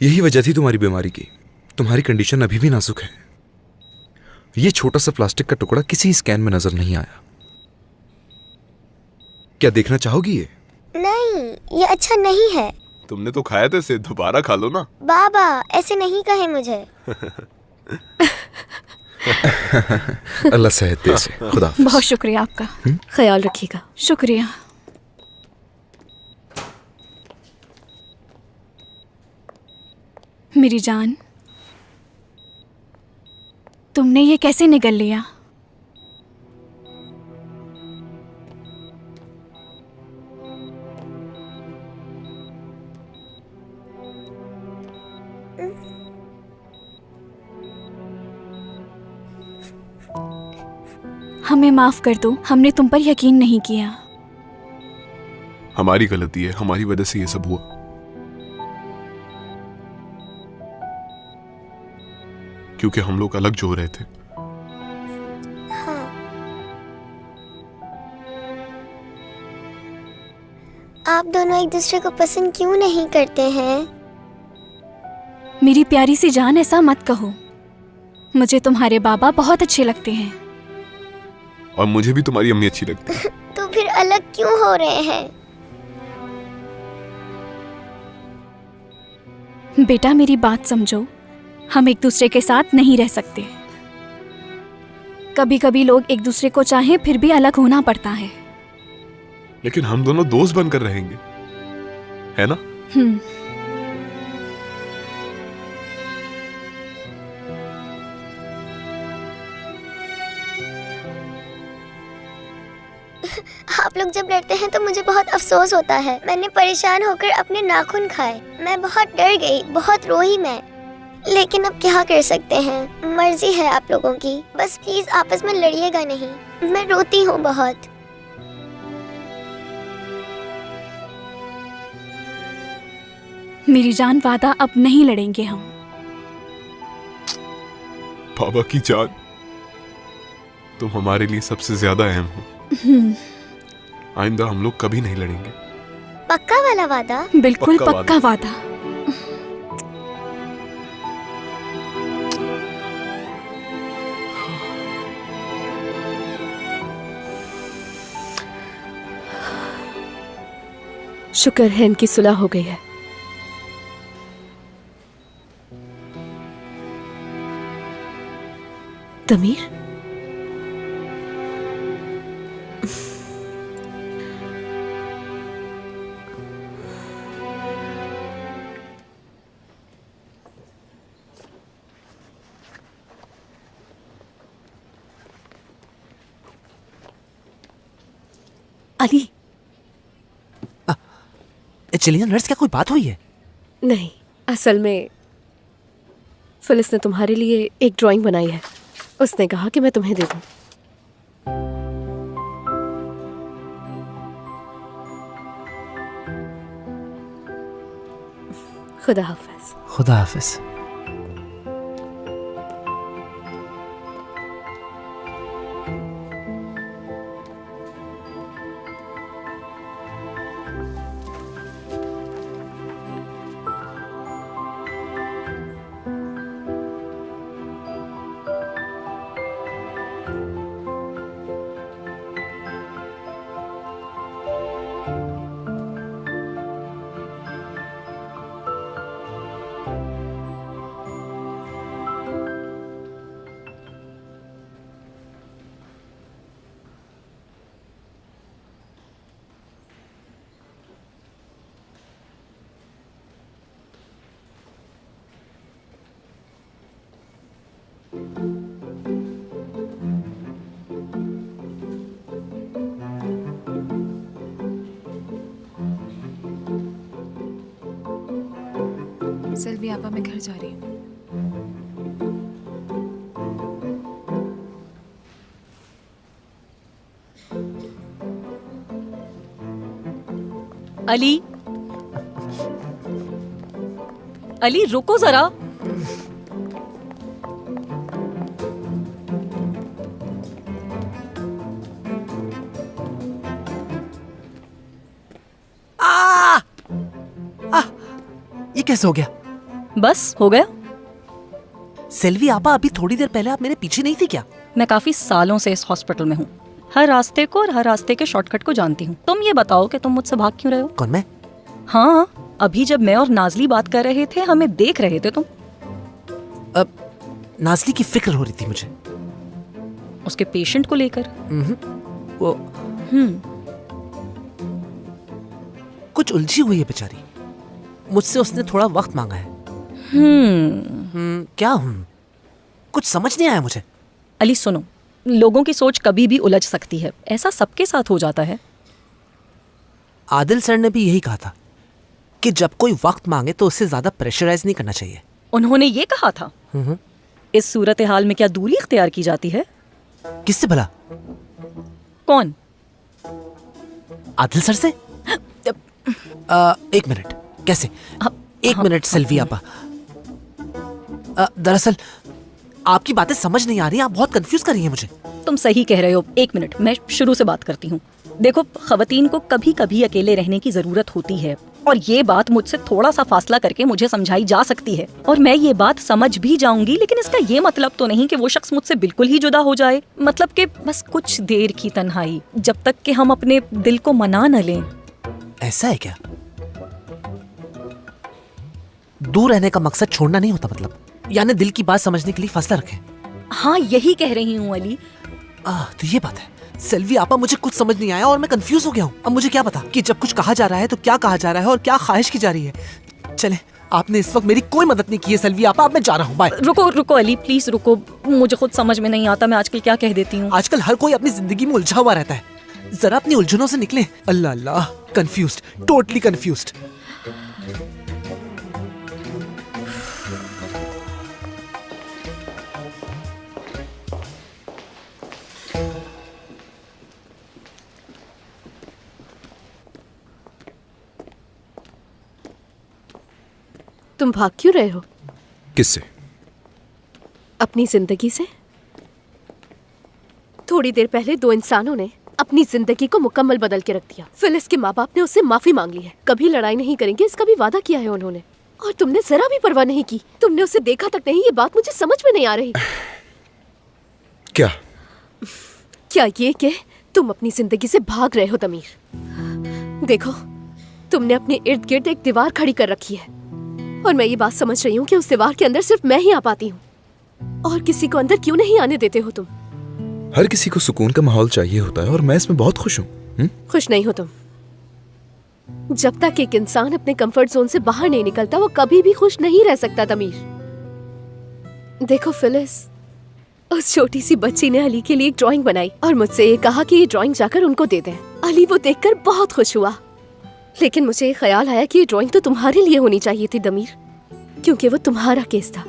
यही वजह थी तुम्हारी बीमारी की। तुम्हारी कंडीशन अभी भी नाजुक है। ये छोटा सा प्लास्टिक का टुकड़ा किसी स्कैन में नजर नहीं आया। क्या देखना चाहोगी ये? नहीं, ये अच्छा नहीं है। तुमने तो खाया था इसे, दोबारा खा लो ना। बाबा ऐसे नहीं कहे मुझे। अल्लाह सेहत दे इसे। खुदा हाफिज। बहुत शुक्रिया आपका। ख्याल रखिएगा। शुक्रिया। मेरी जान, तुमने ये कैसे निगल लिया? हमें माफ कर दो, हमने तुम पर यकीन नहीं किया। हमारी गलती है, हमारी वजह से ये सब हुआ। क्योंकि हम लोग अलग जो हो रहे थे। हाँ। आप दोनों एक दूसरे को पसंद क्यों नहीं करते हैं? मेरी प्यारी सी जान, ऐसा मत कहो। मुझे तुम्हारे बाबा बहुत अच्छे लगते हैं। और मुझे भी तुम्हारी अम्मी अच्छी लगती है। तो फिर अलग क्यों हो रहे हैं? बेटा मेरी बात समझो, हम एक दूसरे के साथ नहीं रह सकते। कभी कभी लोग एक दूसरे को चाहें फिर भी अलग होना पड़ता है। लेकिन हम दोनों दोस्त बनकर रहेंगे, है ना? आप लोग जब लड़ते हैं तो मुझे बहुत अफसोस होता है। मैंने परेशान होकर अपने नाखून खाए, मैं बहुत डर गई, बहुत रोई मैं। लेकिन अब क्या कर सकते हैं, मर्जी है आप लोगों की। बस प्लीज आपस में लड़िएगा नहीं, मैं रोती हूँ बहुत। मेरी जान, वादा अब नहीं लड़ेंगे हम। बाबा की जान, तुम हमारे लिए सबसे ज्यादा अहम हो। आइंदा हम लोग कभी नहीं लड़ेंगे। पक्का वाला वादा? बिल्कुल पक्का वादा। शुक्र है इनकी सुलह हो गई है। तमीर, अली। चलिए नर्स, क्या कोई बात हुई है? नहीं, असल में फिलिस ने तुम्हारे लिए एक ड्राइंग बनाई है। उसने कहा कि मैं तुम्हें दे दूं। खुदा हाफिज। खुदा हाफिज। सेल्वी आपा, मैं घर जा रही हूँ। अली, अली रुको जरा। ये कैसे हो गया? बस हो गया। सेल्वी आपा, अभी थोड़ी देर पहले आप मेरे पीछे नहीं थी क्या? मैं काफी सालों से इस हॉस्पिटल में हूँ। हर रास्ते को और हर रास्ते के शॉर्टकट को जानती हूँ। तुम ये बताओ कि तुम मुझसे भाग क्यों रहे हो? कौन, मैं? हाँ, अभी जब मैं और नाजली बात कर रहे थे हमें देख रहे थे तुम। अब नाजली की फिक्र हो रही थी मुझे, उसके पेशेंट को लेकर। वो कुछ उलझी हुई है बेचारी, मुझसे उसने थोड़ा वक्त मांगा है। क्या कुछ समझ नहीं आया मुझे। अली सुनो, लोगों की सोच कभी भी उलझ सकती है, ऐसा सबके साथ हो जाता है। आदिल सर ने भी यही कहा था कि जब कोई वक्त मांगे तो उससे ज्यादा प्रेशराइज नहीं करना चाहिए। उन्होंने ये कहा था? इस सूरत हाल में क्या दूरी इख्तियार की जाती है? किससे भला? कौन? आदिल सर से? एक मिनट, कैसे? एक मिनट सेल्वी आपा, दरअसल आपकी बातें समझ नहीं आ रही, आप बहुत कंफ्यूज कर रही हैं मुझे। तुम सही कह रहे हो, एक मिनट मैं शुरू से बात करती हूँ। देखो, खवातीन को कभी कभी अकेले रहने की जरूरत होती है और ये बात मुझसे थोड़ा सा फासला करके मुझे समझाई जा सकती है और मैं ये बात समझ भी जाऊंगी, लेकिन इसका ये मतलब तो नहीं कि वो शख्स मुझसे बिल्कुल ही जुदा हो जाए। मतलब कि बस कुछ देर की तन्हाई, जब तक कि हम अपने दिल को मना न लें। ऐसा है क्या? दूर रहने का मकसद छोड़ना नहीं होता, मतलब यानी दिल की बात समझने के लिए फासला रखें। हाँ, यही कह रही हूँ अली। तो ये बात है। सेल्वी आपा, मुझे कुछ समझ नहीं आया और मैं कंफ्यूज हो गया हूँ। अब मुझे क्या पता कि जब कुछ कहा जा रहा है तो क्या कहा जा रहा है और क्या ख्वाहिश की जा रही है। चले, आपने इस वक्त मेरी कोई मदद नहीं की है सेल्वी आपा, अब मैं जा रहा हूँ, बाय। रुको अली, प्लीज रुको, मुझे खुद समझ में नहीं आता मैं आजकल क्या कह देती हूँ। आजकल हर कोई अपनी जिंदगी में उलझा हुआ रहता है, जरा अपनी उलझनों से निकले। अल्लाह अल्लाह, कंफ्यूज्ड, टोटली कंफ्यूज्ड। तुम भाग क्यों रहे हो? किससे? अपनी जिंदगी से। थोड़ी देर पहले दो इंसानों ने अपनी जिंदगी को मुकम्मल बदल के रख दिया। फिलिस के माँ बाप ने उससे माफी मांग ली है, कभी लड़ाई नहीं करेंगे इसका भी वादा किया है उन्होंने, और तुमने जरा भी परवाह नहीं की। तुमने उसे देखा तक नहीं। ये बात मुझे समझ में नहीं आ रही। क्या ये कि तुम अपनी जिंदगी से भाग रहे हो दमीर? देखो, तुमने अपने इर्द गिर्द एक दीवार खड़ी कर रखी है और मैं ये बात समझ रही हूँ कि उस दीवार के अंदर सिर्फ मैं ही आ पाती हूँ, और किसी को अंदर क्यों नहीं आने देते हो तुम? हर किसी को सुकून का माहौल चाहिए होता है और मैं इसमें बहुत खुश हूँ। खुश नहीं हो तुम। जब तक एक इंसान अपने कंफर्ट जोन से बाहर नहीं निकलता वो कभी भी खुश नहीं रह सकता दमीर। देखो फिलिस, उस छोटी सी बच्ची ने अली के लिए एक ड्राइंग बनाई और मुझसे ये कहा कि ये ड्राइंग जाकर उनको दे दें। अली वो देखकर बहुत खुश हुआ, लेकिन मुझे ये ख्याल आया कि ये ड्राइंग तो तुम्हारे लिए होनी चाहिए थी दमीर, क्योंकि वो तुम्हारा केस था।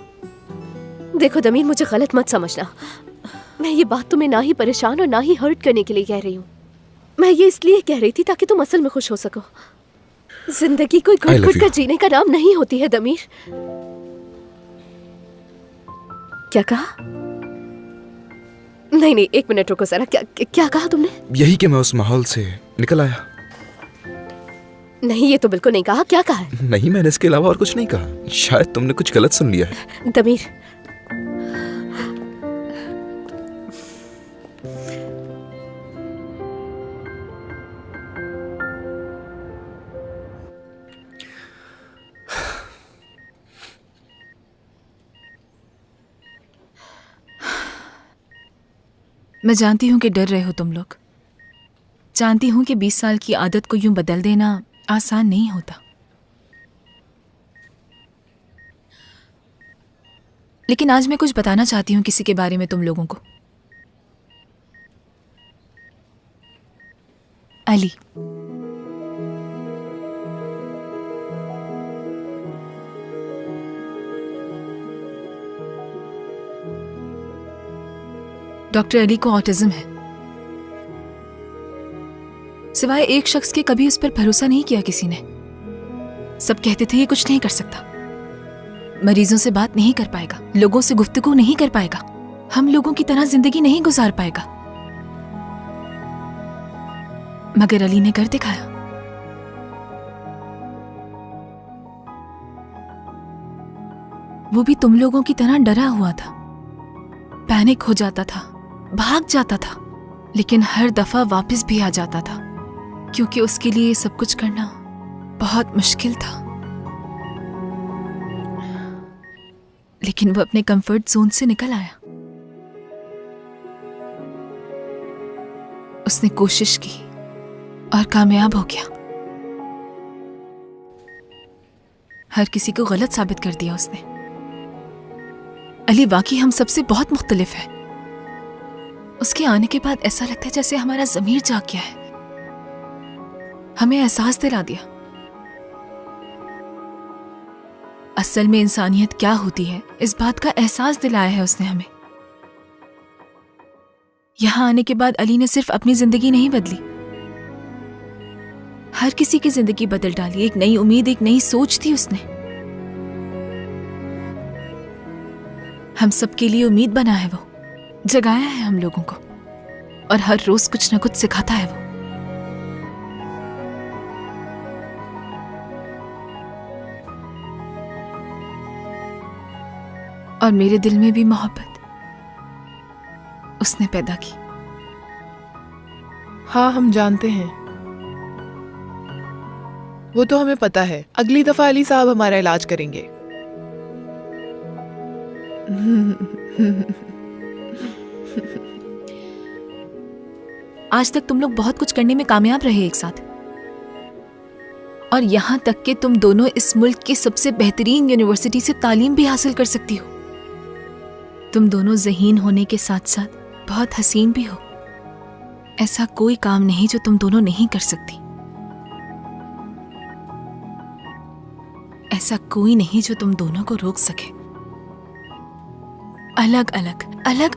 देखो दमीर, मुझे गलत मत समझना, मैं ये बात तुम्हें ना ही परेशान और ना ही हर्ट करने के लिए कह रही हूँ। मैं ये इसलिए कह रही थी ताकि तुम असल में खुश हो सको। जिंदगी कोई घुट-घुट कर जीने का नाम नहीं होती है दमीर। क्या कहा? नहीं, एक मिनट रुको जरा। क्या कहा तुमने? यही कि मैं उस माहौल से निकल आया। नहीं, ये तो बिल्कुल नहीं कहा। क्या कहा है? नहीं, मैंने इसके अलावा और कुछ नहीं कहा। शायद तुमने कुछ गलत सुन लिया है। दमीर, मैं जानती हूँ कि डर रहे हो तुम लोग। जानती हूँ कि 20 साल की आदत को यूं बदल देना आसान नहीं होता, लेकिन आज मैं कुछ बताना चाहती हूँ किसी के बारे में तुम लोगों को। अली। डॉक्टर अली को ऑटिज्म है। सिवाय एक शख्स के कभी उस पर भरोसा नहीं किया किसी ने। सब कहते थे ये कुछ नहीं कर सकता, मरीजों से बात नहीं कर पाएगा, लोगों से गुफ्तगू नहीं कर पाएगा, हम लोगों की तरह जिंदगी नहीं गुजार पाएगा। मगर अली ने कर दिखाया। वो भी तुम लोगों की तरह डरा हुआ था, पैनिक हो जाता था, भाग जाता था, लेकिन हर दफा वापस भी आ जाता था, क्योंकि उसके लिए ये सब कुछ करना बहुत मुश्किल था। लेकिन वो अपने कंफर्ट जोन से निकल आया। उसने कोशिश की और कामयाब हो गया। हर किसी को गलत साबित कर दिया उसने। अली वाकई हम सबसे बहुत मुख्तलिफ है। उसके आने के बाद ऐसा लगता है जैसे हमारा ज़मीर जाग गया है, हमें एहसास दिला दिया असल में इंसानियत क्या होती है। इस बात का एहसास दिलाया है उसने हमें। यहां आने के बाद अली ने सिर्फ अपनी जिंदगी नहीं बदली, हर किसी की जिंदगी बदल डाली। एक नई उम्मीद, एक नई सोच थी उसने। हम सबके लिए उम्मीद बना है, वो जगाया है हम लोगों को, और हर रोज कुछ न कुछ सिखाता है वो। और मेरे दिल में भी मोहब्बत उसने पैदा की। हाँ, हम जानते हैं, वो तो हमें पता है। अगली दफा अली साहब हमारा इलाज करेंगे। आज तक तुम लोग बहुत कुछ करने में कामयाब रहे एक साथ, और यहां तक कि तुम दोनों इस मुल्क की सबसे बेहतरीन यूनिवर्सिटी से तालीम भी हासिल कर सकती हो। तुम दोनों ज़हीन होने के साथ साथ बहुत हसीन भी हो। ऐसा कोई काम नहीं जो तुम दोनों नहीं कर सकती। ऐसा कोई नहीं जो तुम दोनों को रोक सके। अलग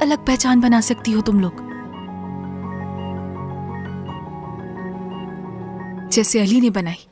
अलग पहचान बना सकती हो तुम लोग, जैसे अली ने बनाई।